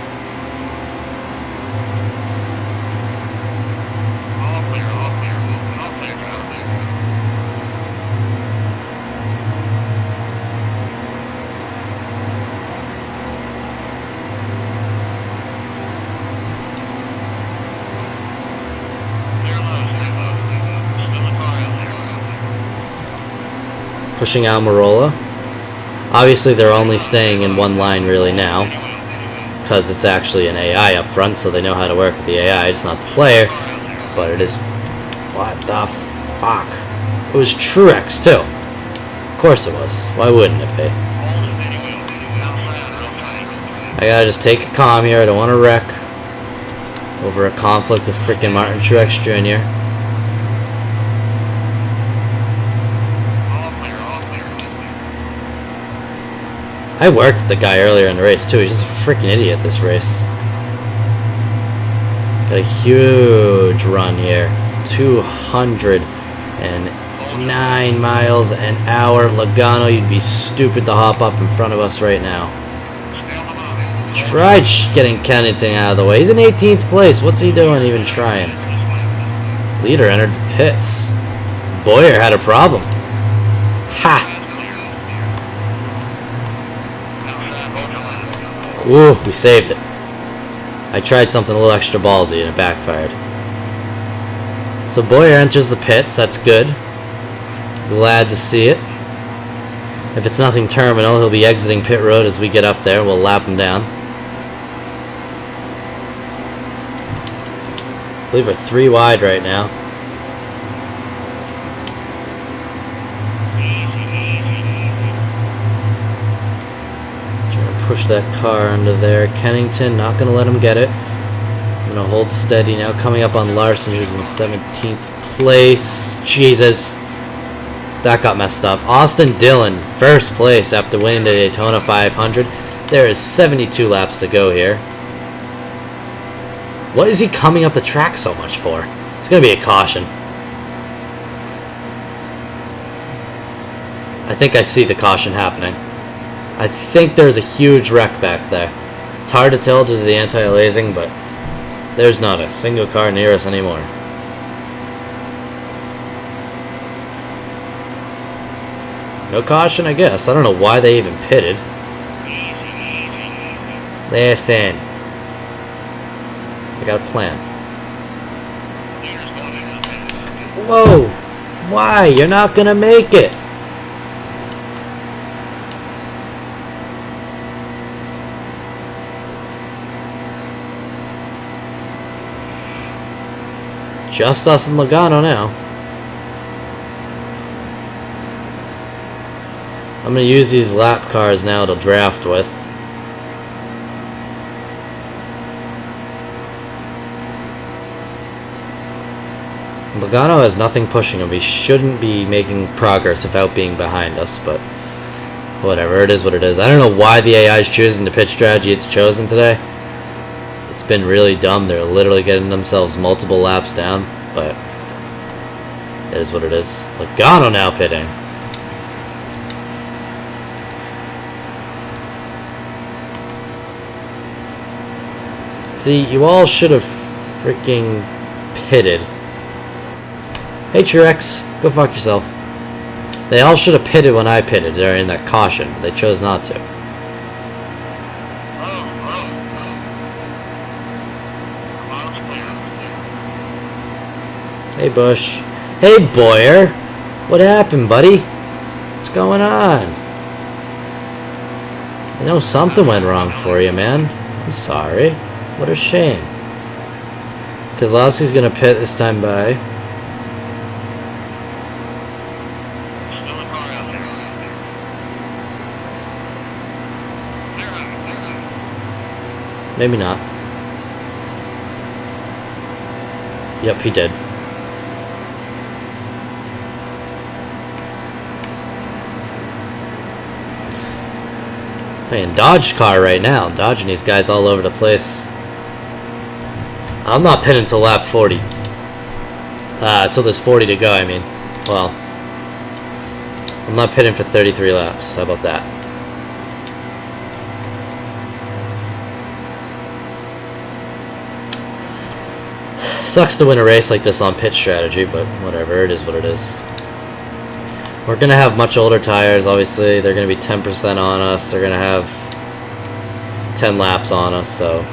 pushing Almirola. Obviously, they're only staying in one line really now, because it's actually an AI up front, so they know how to work with the AI. It's not the player, but it is... What the fuck? It was Truex, too. Of course it was. Why wouldn't it be? I gotta just take it calm here. I don't want to wreck over a conflict of freaking Martin Truex Jr. I worked with the guy earlier in the race too. He's just a freaking idiot this race. Got a huge run here. 209 miles an hour. Logano, you'd be stupid to hop up in front of us right now. Tried getting Kennington out of the way. He's in 18th place. What's he doing even trying? Leader entered the pits. Boyer had a problem. Ha! Woo, we saved it. I tried something a little extra ballsy and it backfired. So Boyer enters the pits, that's good. Glad to see it. If it's nothing terminal, he'll be exiting pit road as we get up there. We'll lap him down. I believe we're 3 wide right now. Push that car under there. Kennington, not going to let him get it. I'm going to hold steady now. Coming up on Larson, who's in 17th place. Jesus. That got messed up. Austin Dillon, first place after winning the Daytona 500. There is 72 laps to go here. What is he coming up the track so much for? It's going to be a caution. I think I see the caution happening. I think there's a huge wreck back there. It's hard to tell due to the anti-aliasing, but there's not a single car near us anymore. No caution, I guess. I don't know why they even pitted. Listen. I got a plan. Whoa! Why? You're not gonna make it! Just us and Logano now. I'm going to use these lap cars now to draft with. Logano has nothing pushing him. He shouldn't be making progress without being behind us, but whatever. It is what it is. I don't know why the AI is choosing the pit strategy it's chosen today. It's been really dumb. They're literally getting themselves multiple laps down, but it is what it is. Logano now pitting. See, you all should have freaking pitted. Hey Truex, go fuck yourself. They all should have pitted when I pitted during that caution, but they chose not to. Hey Bush. Hey Boyer. What happened, buddy? What's going on? I know something went wrong for you, man. I'm sorry. What a shame. Kozlowski's gonna pit this time by. Maybe not. Yep, he did. Playing Dodge car right now. Dodging these guys all over the place. I'm not pitting until lap 40. Until there's 40 to go, I mean. Well, I'm not pitting for 33 laps. How about that? Sucks to win a race like this on pit strategy, but whatever. It is what it is. We're going to have much older tires, obviously. They're going to be 10% on us. They're going to have 10 laps on us, so...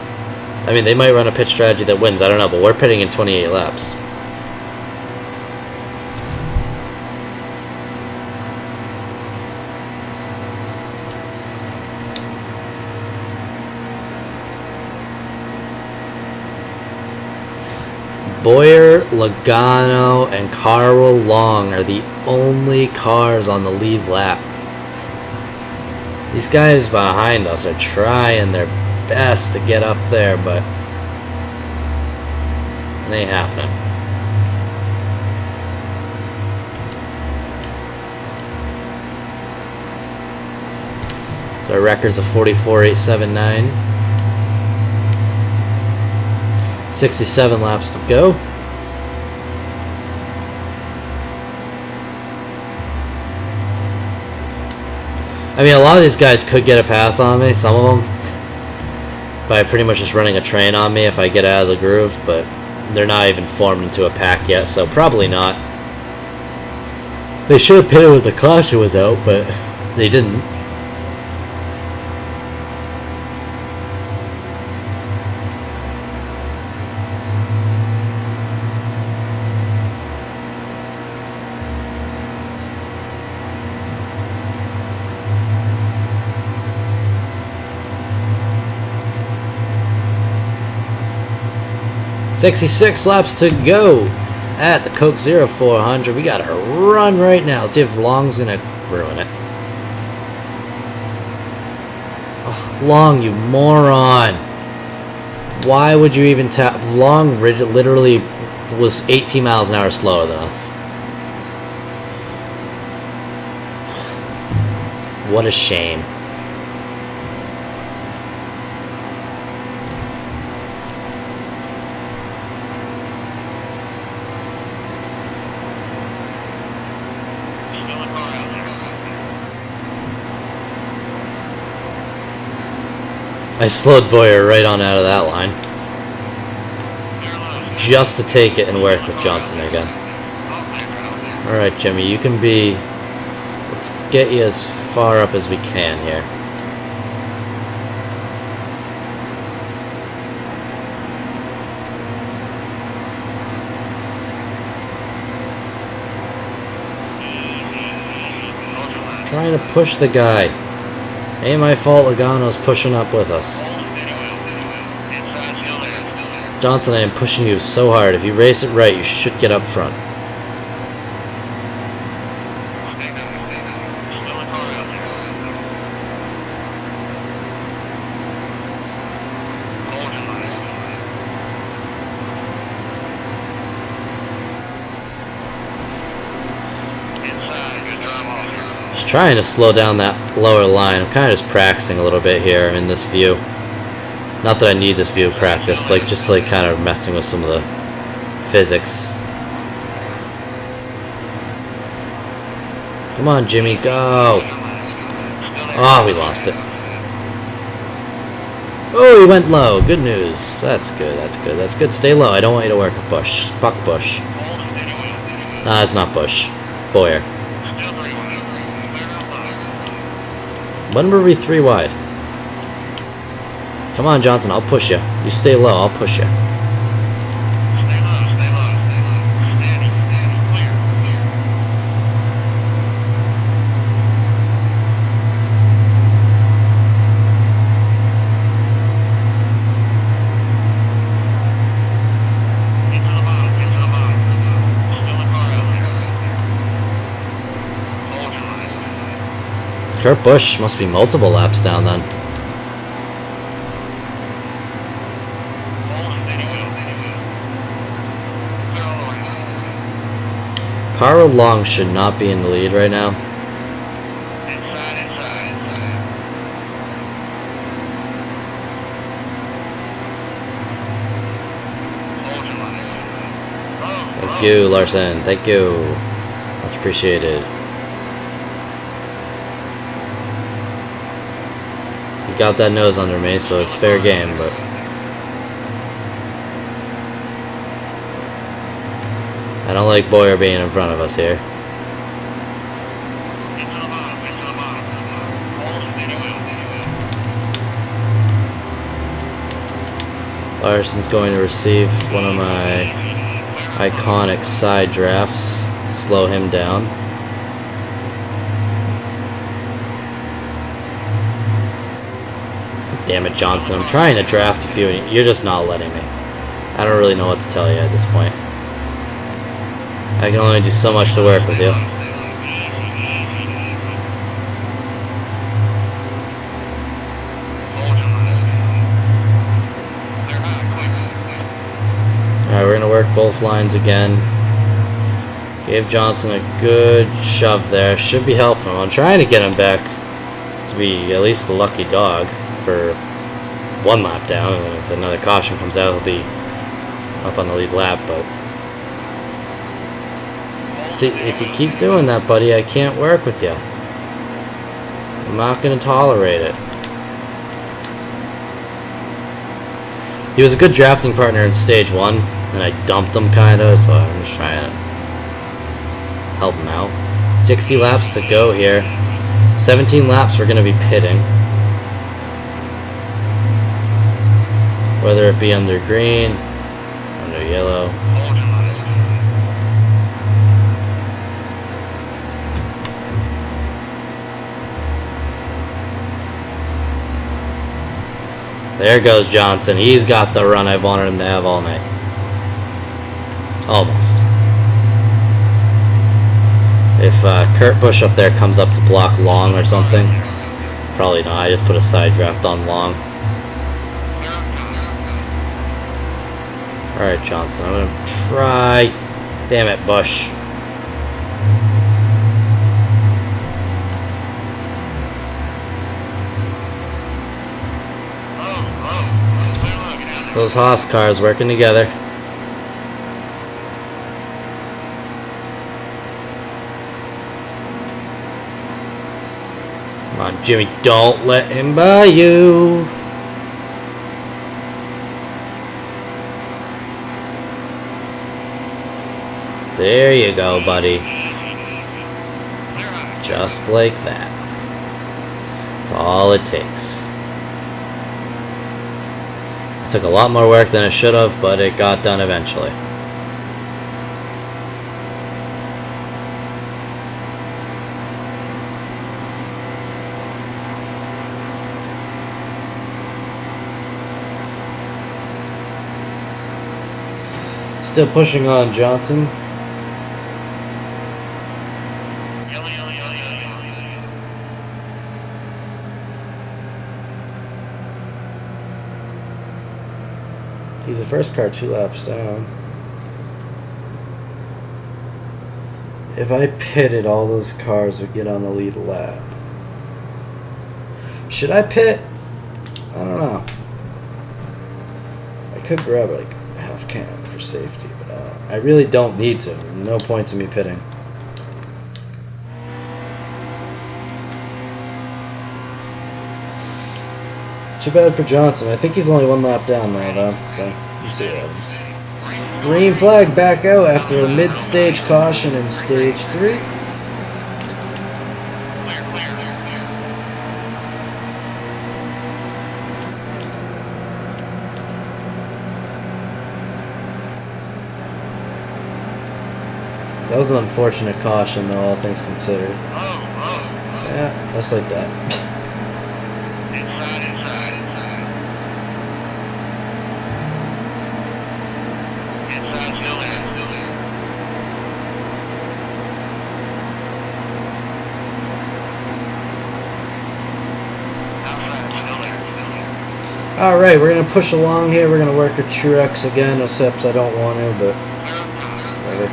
I mean, they might run a pit strategy that wins. I don't know, but we're pitting in 28 laps. Boyer, Logano, and Carl Long are the only cars on the lead lap. These guys behind us are trying their best to get up there, but it ain't happening. So our record's a 44.879. 67 laps to go. I mean, a lot of these guys could get a pass on me, some of them, by pretty much just running a train on me if I get out of the groove, but they're not even formed into a pack yet, so probably not. They should have pitted when the caution was out, but they didn't. Sixty-six laps to go at the Coke 0400. We got a run right now. See if Long's gonna ruin it. Oh, Long, you moron! Why would you even tap? Long literally was 18 miles an hour slower than us. What a shame. I slowed Boyer right on out of that line. Just to take it and work with Johnson again. Alright, Jimmy, you can be... Let's get you as far up as we can here. Trying to push the guy. Ain't my fault Logano's pushing up with us. Johnson, I am pushing you so hard. If you race it right, you should get up front. Trying to slow down that lower line. I'm kind of just practicing a little bit here in this view. Not that I need this view of practice, like just like kind of messing with some of the physics. Come on, Jimmy, go! Oh, we lost it. Oh, he went low. Good news. That's good. That's good. That's good. Stay low. I don't want you to work with Bush. Fuck Bush. Nah, it's not Bush. Boyer. When were we 3 wide? Come on, Johnson, I'll push you. You stay low, I'll push you. Kurt Busch must be multiple laps down then. Carl Long should not be in the lead right now. Thank you, Larson. Thank you. Much appreciated. He got that nose under me, so it's fair game, but... I don't like Boyer being in front of us here. Larson's going to receive one of my iconic side drafts. Slow him down. Damn it, Johnson. I'm trying to draft a few and you're just not letting me. I don't really know what to tell you at this point. I can only do so much to work with you. Alright, we're going to work both lines again. Gave Johnson a good shove there. Should be helping him. I'm trying to get him back to be at least a lucky dog for one lap down. And if another caution comes out, he'll be up on the lead lap. But see, if you keep doing that, buddy, I can't work with you. I'm not going to tolerate it. He was a good drafting partner in stage 1, and I dumped him kind of, so I'm just trying to help him out. 60 laps to go here. 17 laps we're going to be pitting. Whether it be under green, under yellow. There goes Johnson. He's got the run I've wanted him to have all night. Almost. If Kurt Busch up there comes up to block long or something, probably not. I just put a side draft on long. Alright, Johnson. I'm going to try. Damn it, Busch. Those Haas cars working together. Come on, Jimmy, don't let him by you. There you go, buddy. Just like that. That's all it takes. It took a lot more work than it should have, but it got done eventually. Still pushing on Johnson. He's the first car 2 laps down. If I pitted, all those cars would get on the lead lap. Should I pit? I don't know. I could grab like a half cam for safety, but I really don't need to. No point to me pitting. Too bad for Johnson. I think he's only 1 lap down now, though. So, let's see what happens. Green flag back out after a mid-stage caution in stage 3. That was an unfortunate caution, though, all things considered. Yeah, just like that. Alright, we're going to push along here. We're going to work a Truex again, except I don't want to, but whatever.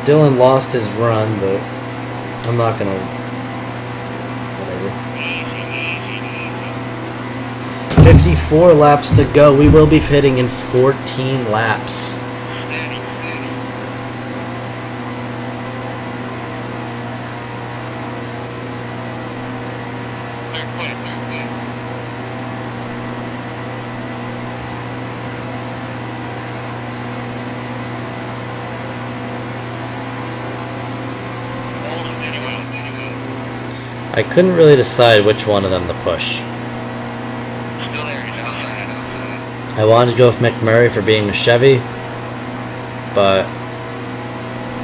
Dylan lost his run, but I'm not going to... whatever. 54 laps to go. We will be hitting in 14 laps. I couldn't really decide which one of them to push. I wanted to go with McMurray for being a Chevy, but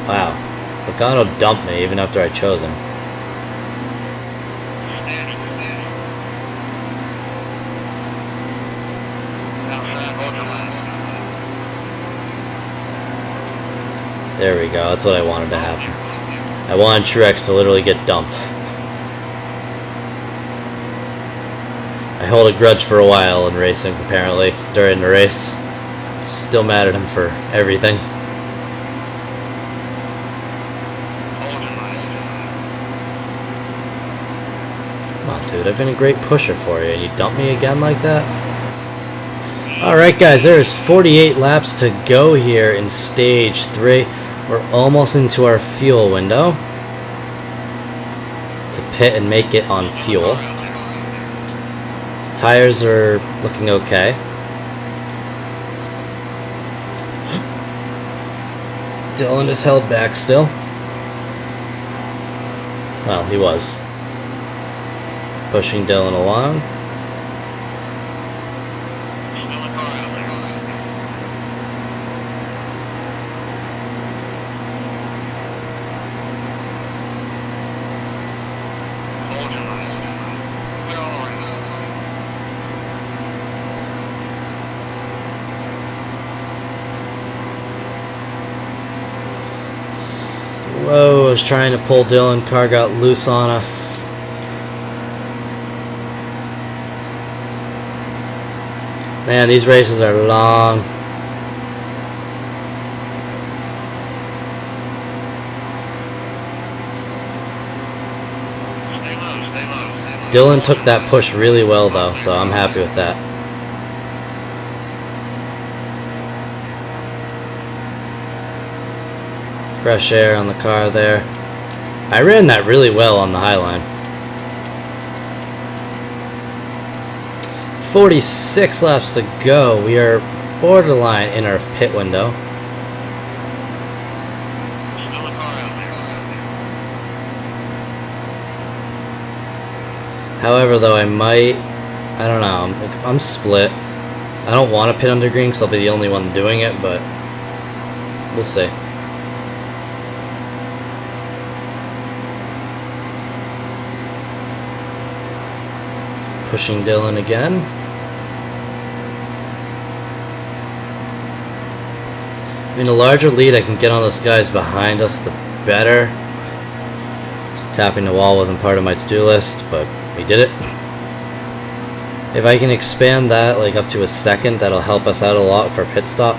wow, Logano dumped me even after I chose him. There we go. That's what I wanted to happen. I wanted Truex to literally get dumped. I hold a grudge for a while in racing, apparently, during the race. Still mad at him for everything. Come on, dude. I've been a great pusher for you, and you dump me again like that? Alright, guys. There's 48 laps to go here in Stage 3. We're almost into our fuel window. To pit and make it on fuel. Tires are looking okay. Dylan is held back still. Well, he was. Pushing Dylan along. Whoa, I was trying to pull Dylan. Car got loose on us. Man, these races are long. Dylan took that push really well though, so I'm happy with that. Fresh air on the car there. I ran that really well on the high line. 46 laps to go. We are borderline in our pit window. However, though, I don't know, I'm split. I don't want to pit under green because I'll be the only one doing it, but we'll see. Pushing Dylan again. I mean, the larger lead I can get on those guys behind us, the better. Tapping the wall wasn't part of my to-do list, but we did it. If I can expand that like up to a second, that'll help us out a lot for pit stop.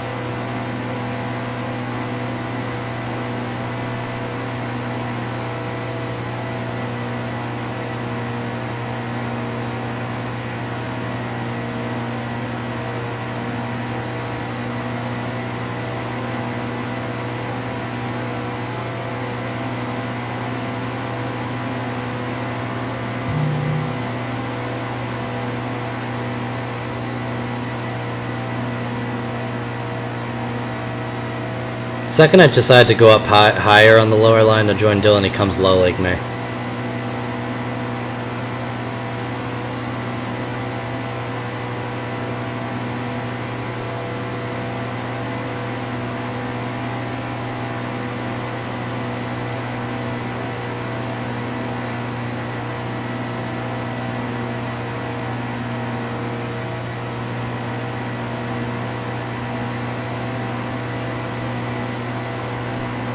Second I decide to go up higher on the lower line to join Dylan, he comes low like me.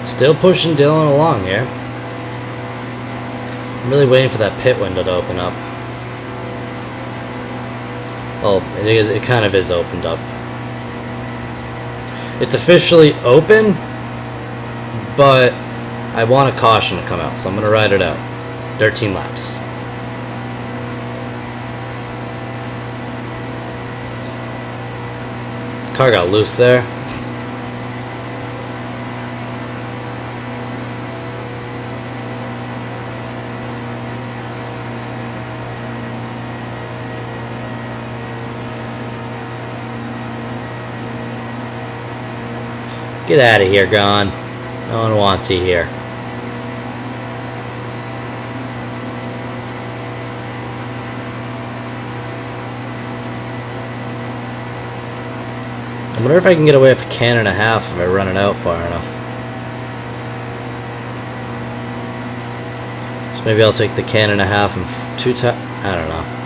Still pushing Dylan along here. I'm really waiting for that pit window to open up. Well, it kind of is opened up. It's officially open, but I want a caution to come out, so I'm going to ride it out. 13 laps. Car got loose there. Get out of here, gone. No one wants you here. I wonder if I can get away with a can and a half if I run it out far enough. So maybe I'll take the can and a half and two times. I don't know.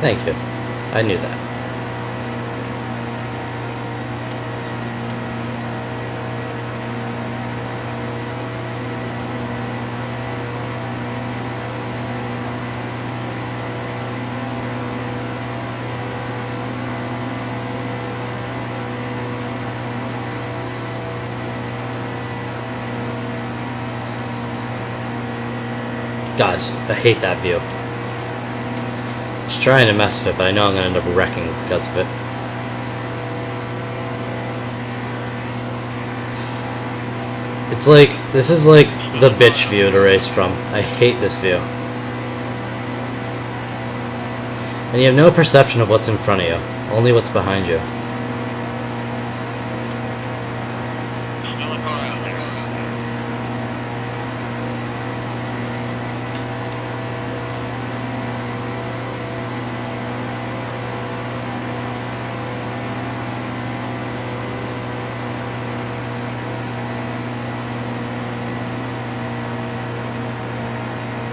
Thank you. I knew that. Guys, I hate that view. Just trying to mess with it, but I know I'm going to end up wrecking because of it. It's like, this is like the bitch view to race from. I hate this view. And you have no perception of what's in front of you, only what's behind you.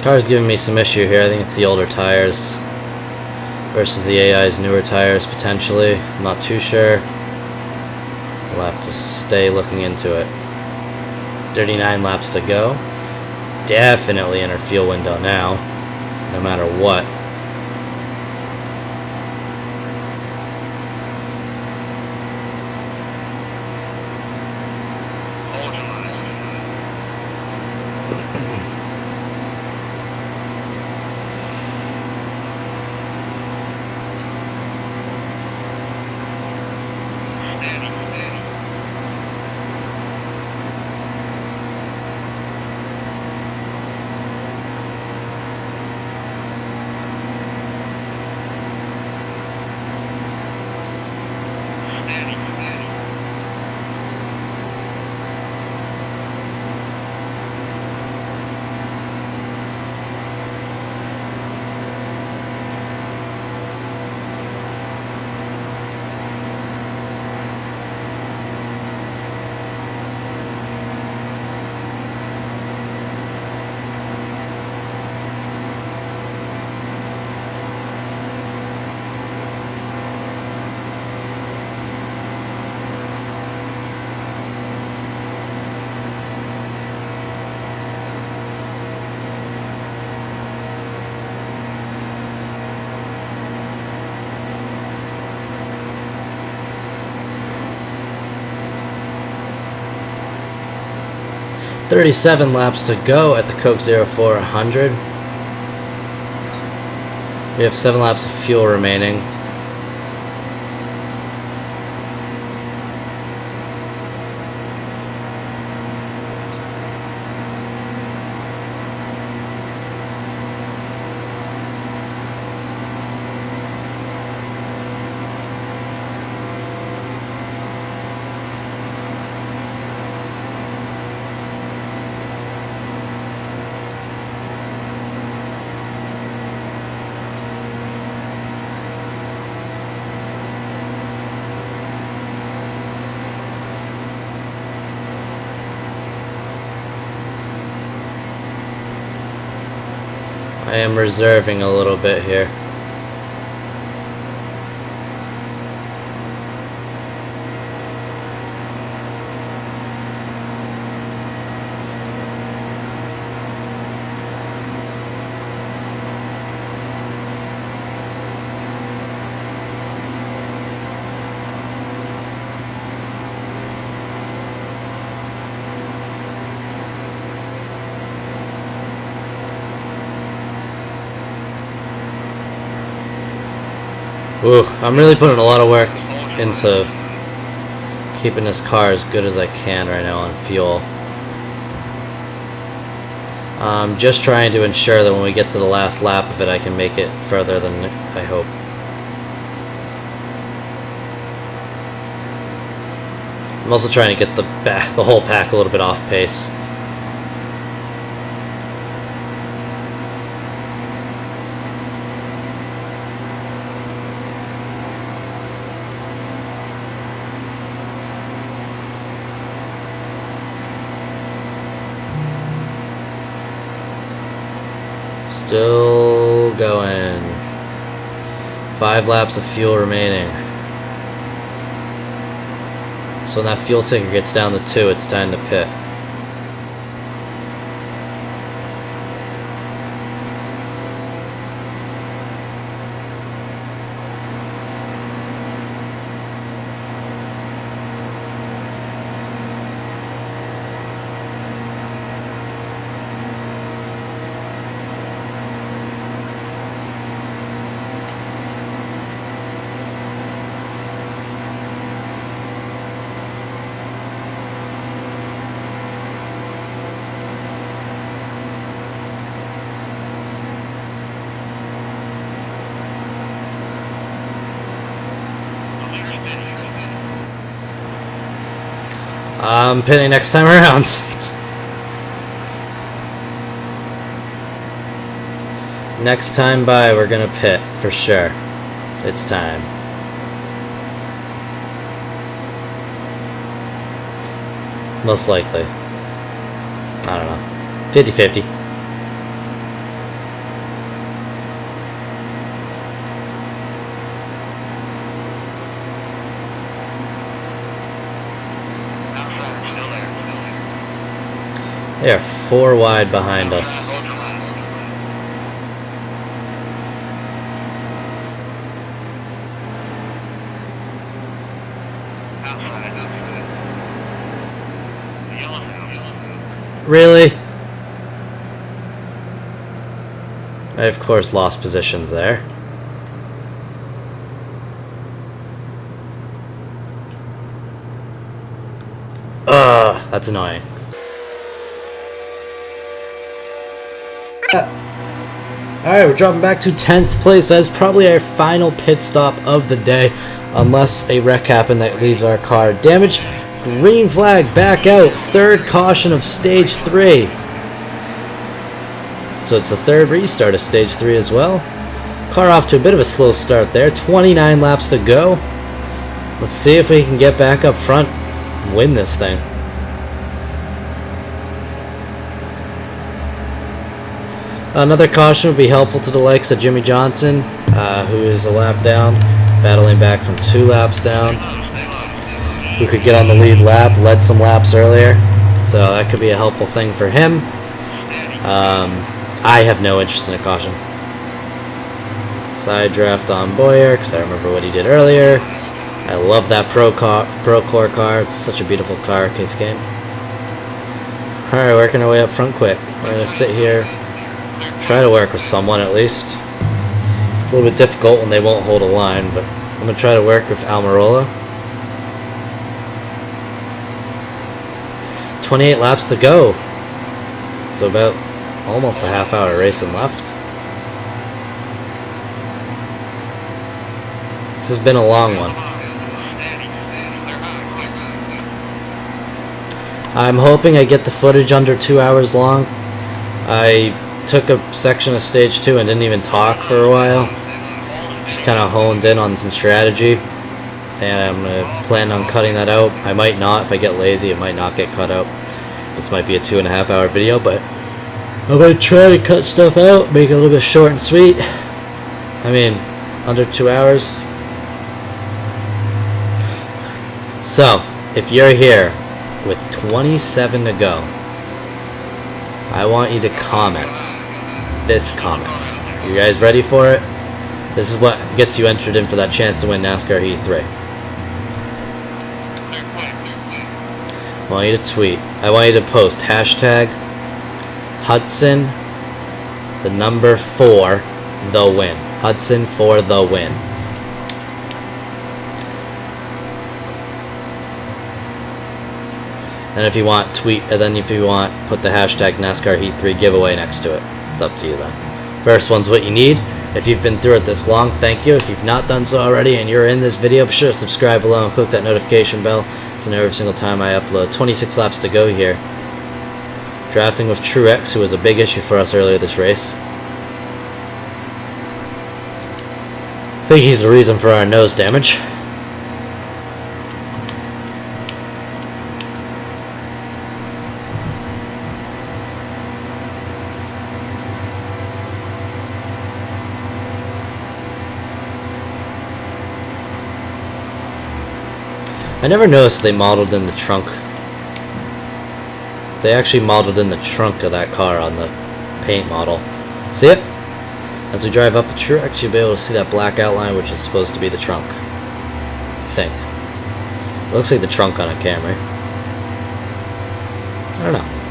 Car's giving me some issue here. I think it's the older tires versus the AI's newer tires, potentially. I'm not too sure. We'll have to stay looking into it. 39 laps to go. Definitely in our fuel window now, no matter what. .37 laps to go at the Coke 0400. We have 7 laps of fuel remaining. I am reserving a little bit here. Ooh, I'm really putting a lot of work into keeping this car as good as I can right now on fuel. I'm just trying to ensure that when we get to the last lap of it, I can make it further than I hope. I'm also trying to get the whole pack a little bit off pace. Still going. 5 laps of fuel remaining. So when that fuel ticker gets down to 2, it's time to pit. I'm pitting next time around. Next time by, we're gonna pit for sure. It's time. Most likely. I don't know. 50-50. They are 4 wide behind us. Really? I of course lost positions there. Ugh, that's annoying. Alright, we're dropping back to 10th place. That's probably our final pit stop of the day, unless a wreck happened that leaves our car damaged. Green flag back out. 3rd caution of stage 3. So it's the 3rd restart of stage 3 as well. Car off to a bit of a slow start there. 29 laps to go. Let's see if we can get back up front and win this thing. Another caution would be helpful to the likes of Jimmy Johnson, who is a lap down, battling back from 2 laps down. Who could get on the lead lap, led some laps earlier. So that could be a helpful thing for him. I have no interest in a caution. Side draft on Boyer, because I remember what he did earlier. I love that Pro Core car. It's such a beautiful car, case game. Alright, working our way up front quick. We're going to sit here. Try to work with someone at least. It's a little bit difficult when they won't hold a line, but I'm going to try to work with Almirola. 28 laps to go. So about almost a half-hour racing left. This has been a long one. I'm hoping I get the footage under 2 hours long. I took a section of stage 2 and didn't even talk for a while. Just kind of honed in on some strategy. And I'm going to plan on cutting that out. I might not. If I get lazy, it might not get cut out. This might be a 2.5 hour video, but I'm going to try to cut stuff out, make it a little bit short and sweet. I mean, under 2 hours. So, if you're here with 27 to go, I want you to comment this comment. You guys ready for it? This is what gets you entered in for that chance to win NASCAR Heat 3. I want you to tweet. I want you to post hashtag Hudson the number 4 the win. Hudson for the win. And if you want, tweet, and then if you want, put the hashtag NASCAR Heat 3 giveaway next to it. It's up to you then. First one's what you need. If you've been through it this long, thank you. If you've not done so already and you're in this video, be sure to subscribe below and click that notification bell so every single time I upload. 26 laps to go here. Drafting with Truex, who was a big issue for us earlier this race. I think he's the reason for our nose damage. I never noticed they modeled in the trunk. They actually modeled in the trunk of that car on the paint model. See it? As we drive up the Truex, you'll be able to see that black outline, which is supposed to be the trunk. I think. It looks like the trunk on a Camry. I don't know.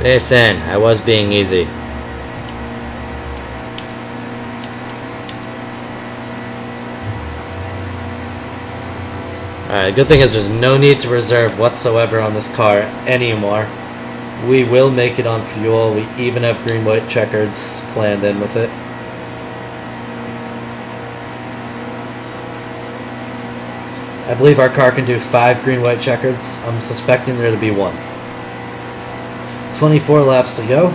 Listen, I was being easy. Alright, good thing is there's no need to reserve whatsoever on this car anymore. We will make it on fuel. We even have green, white checkers planned in with it. I believe our car can do 5 green, white checkers. I'm suspecting there to be 1. 24 laps to go.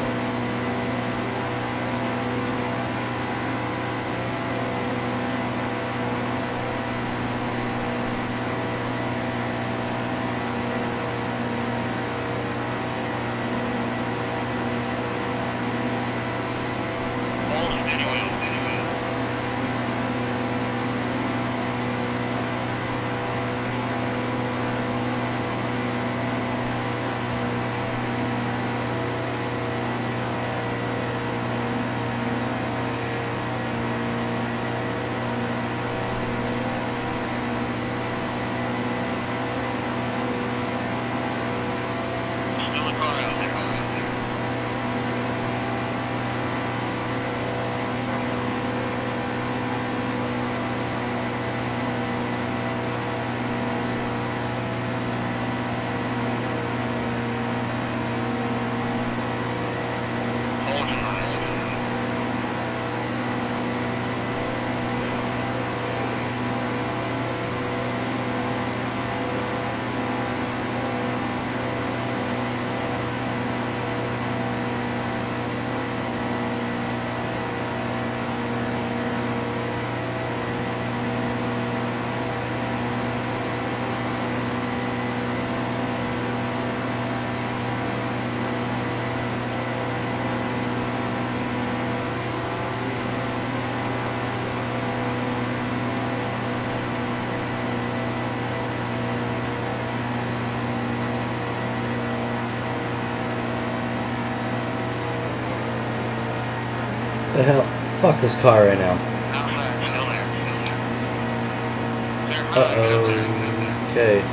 The hell? Fuck this car right now. Uh-oh. Okay.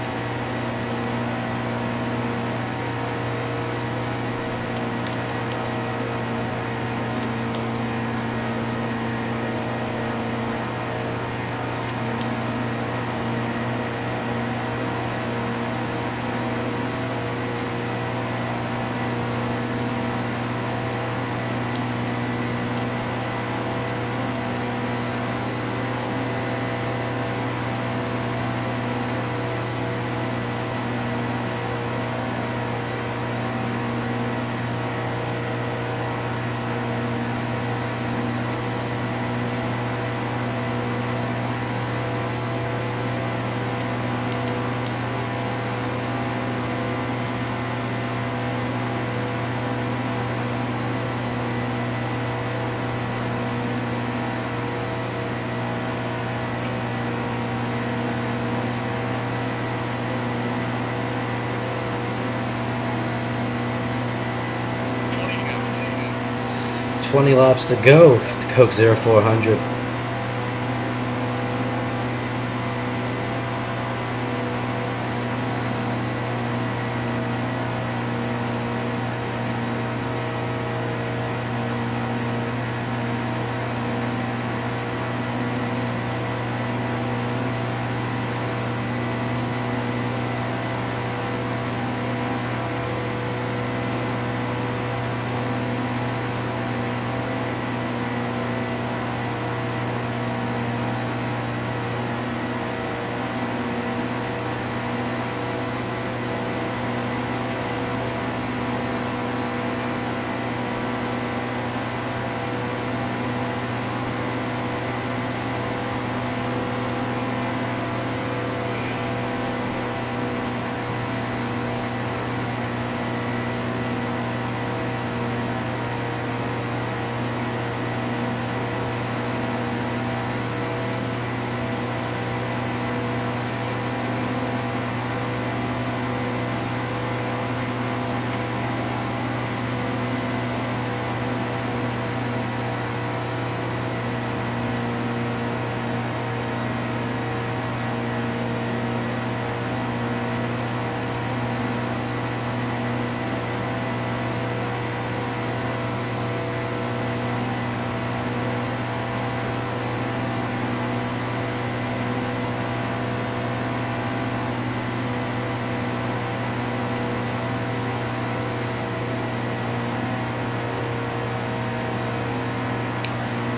$20 laps to go to Coke 0400.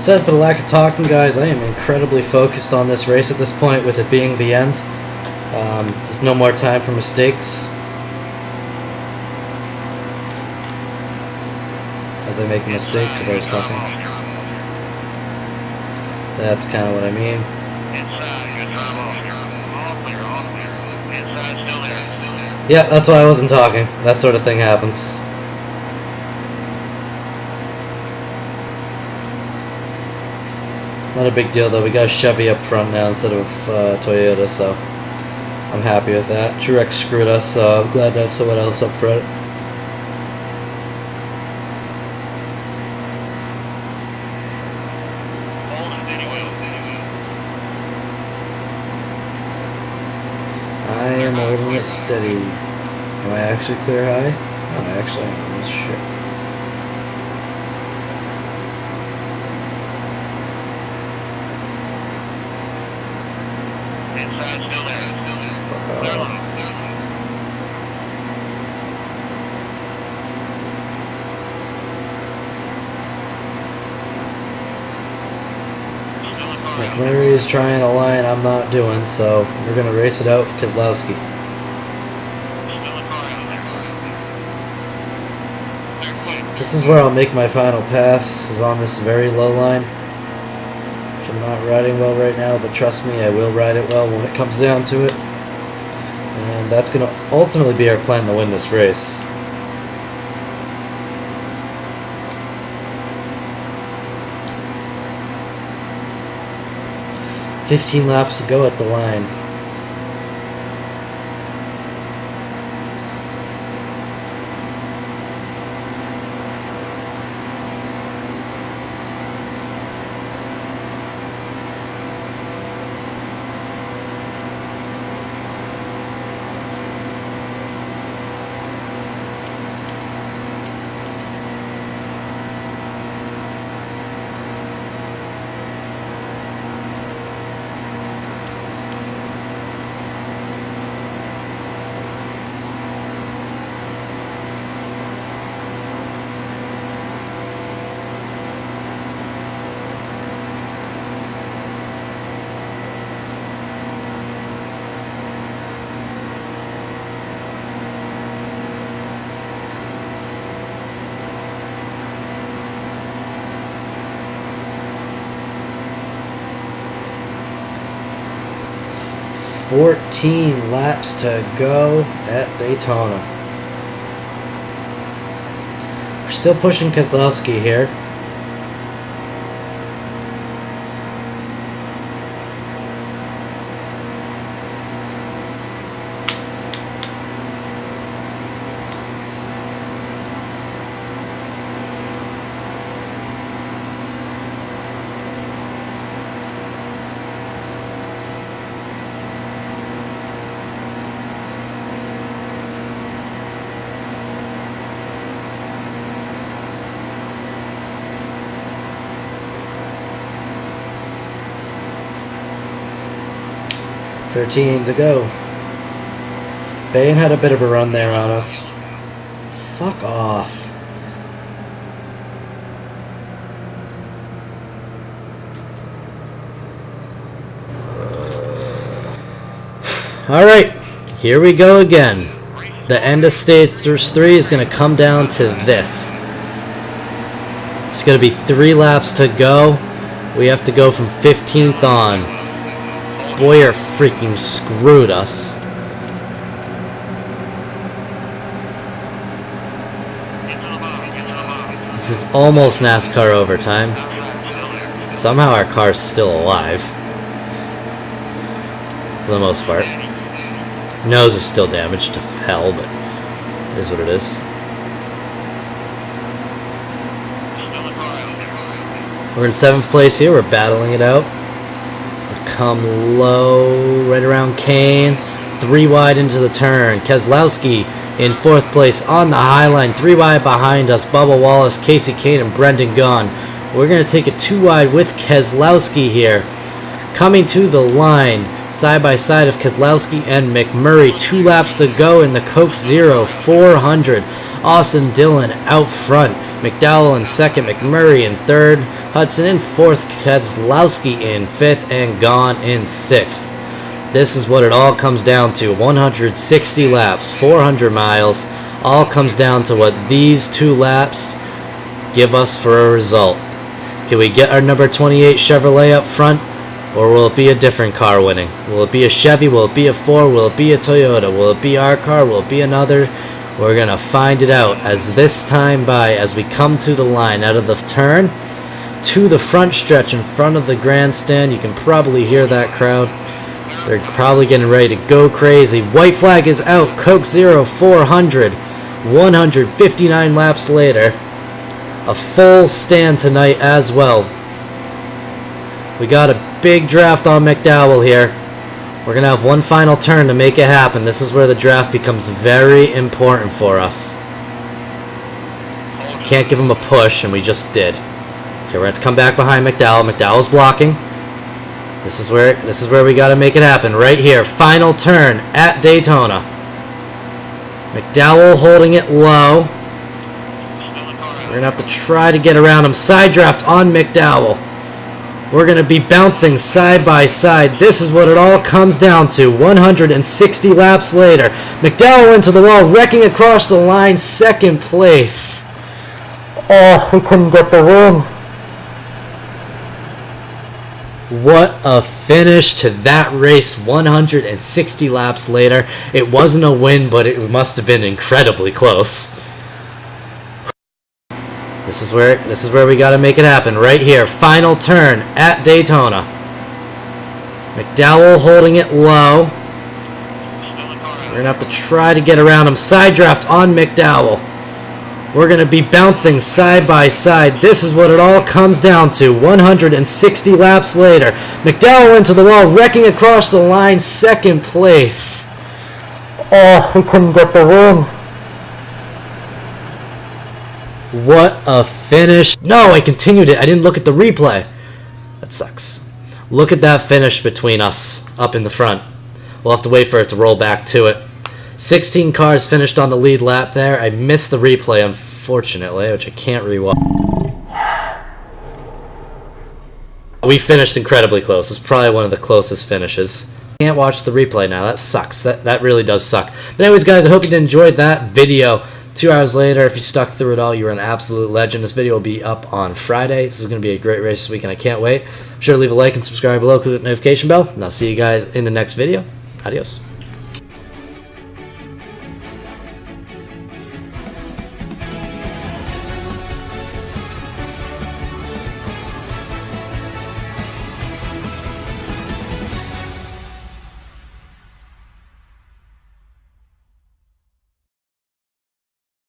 Sorry for the lack of talking, guys. I am incredibly focused on this race at this point, with it being the end. There's no more time for mistakes. As I make a mistake because I was talking. That's kind of what I mean. Yeah, that's why I wasn't talking. That sort of thing happens. Not a big deal though. We got a Chevy up front now instead of Toyota, so I'm happy with that. Truex screwed us, so I'm glad to have someone else up front. I am holding it steady. Am I actually clear high? Oh, I actually am. Oh, shit. Fuck off. McMurray is trying a line I'm not doing, so we're going to race it out for Keselowski. This is where I'll make my final pass, is on this very low line, which I'm not riding well right now, but trust me, I will ride it well when it comes down to it. And that's going to ultimately be our plan to win this race. $15 laps to go at the line. $14 laps to go at Daytona. We're still pushing Keselowski here. $13 to go. Bain had a bit of a run there on us. Fuck off. Alright, here we go again. The end of stage 3 is going to come down to this. It's going to be 3 laps to go. We have to go from 15th on. Boyer freaking screwed us. This is almost NASCAR overtime. Somehow our car's still alive. For the most part. Nose is still damaged to hell, but it is what it is. We're in 7th place here. We're battling it out. Come low, right around Kane, 3 wide into the turn. Keselowski in 4th place on the high line, 3 wide behind us. Bubba Wallace, Casey Kane, and Brendan Gaughan. We're going to take it 2 wide with Keselowski here. Coming to the line, side by side of Keselowski and McMurray. 2 laps to go in the Coke Zero 400. Austin Dillon out front McDowell in second, McMurray in third, Hudson in fourth, Keselowski in fifth, and Gone in sixth. This is what it all comes down to. 160 laps, 400 miles. All comes down to what these 2 laps give us for a result. Can we get our number 28 Chevrolet up front? Or will it be a different car winning? Will it be a Chevy? Will it be a Ford? Will it be a Toyota? Will it be our car? Will it be another? We're going to find it out as this time by, as we come to the line out of the turn to the front stretch in front of the grandstand. You can probably hear that crowd. They're probably getting ready to go crazy. White flag is out. Coke Zero 400. 159 laps later. A full stand tonight as well. We got a big draft on McDowell here. We're going to have one final turn to make it happen. This is where the draft becomes very important for us. Can't give him a push, and we just did. Okay, we're going to have to come back behind McDowell. McDowell's blocking. This is where we got to make it happen. Right here. Final turn at Daytona. McDowell holding it low. We're going to have to try to get around him. Side draft on McDowell. We're going to be bouncing side by side. This is what it all comes down to. 160 laps later. McDowell into the wall, wrecking across the line, second place. Oh, we couldn't get the win. What a finish to that race 160 laps later. It wasn't a win, but it must have been incredibly close. This is where we got to make it happen. Right here. Final turn at Daytona. McDowell holding it low. We're going to have to try to get around him. Side draft on McDowell. We're going to be bouncing side by side. This is what it all comes down to. 160 laps later. McDowell into the wall, wrecking across the line, second place. Oh, we couldn't get the win. What a finish. No, I continued it. I didn't look at the replay. That sucks. Look at that finish between us up in the front. We'll have to wait for it to roll back to it. 16 cars finished on the lead lap there. I missed the replay, unfortunately, which I can't rewatch. We finished incredibly close. It's probably one of the closest finishes. Can't watch the replay now. That sucks. That really does suck. But anyways, guys, I hope you enjoyed that video. 2 hours later, if you stuck through it all, you're an absolute legend. This video will be up on Friday. This is going to be a great race this weekend. I can't wait. Be sure to leave a like and subscribe below, click the notification bell, and I'll see you guys in the next video. Adios.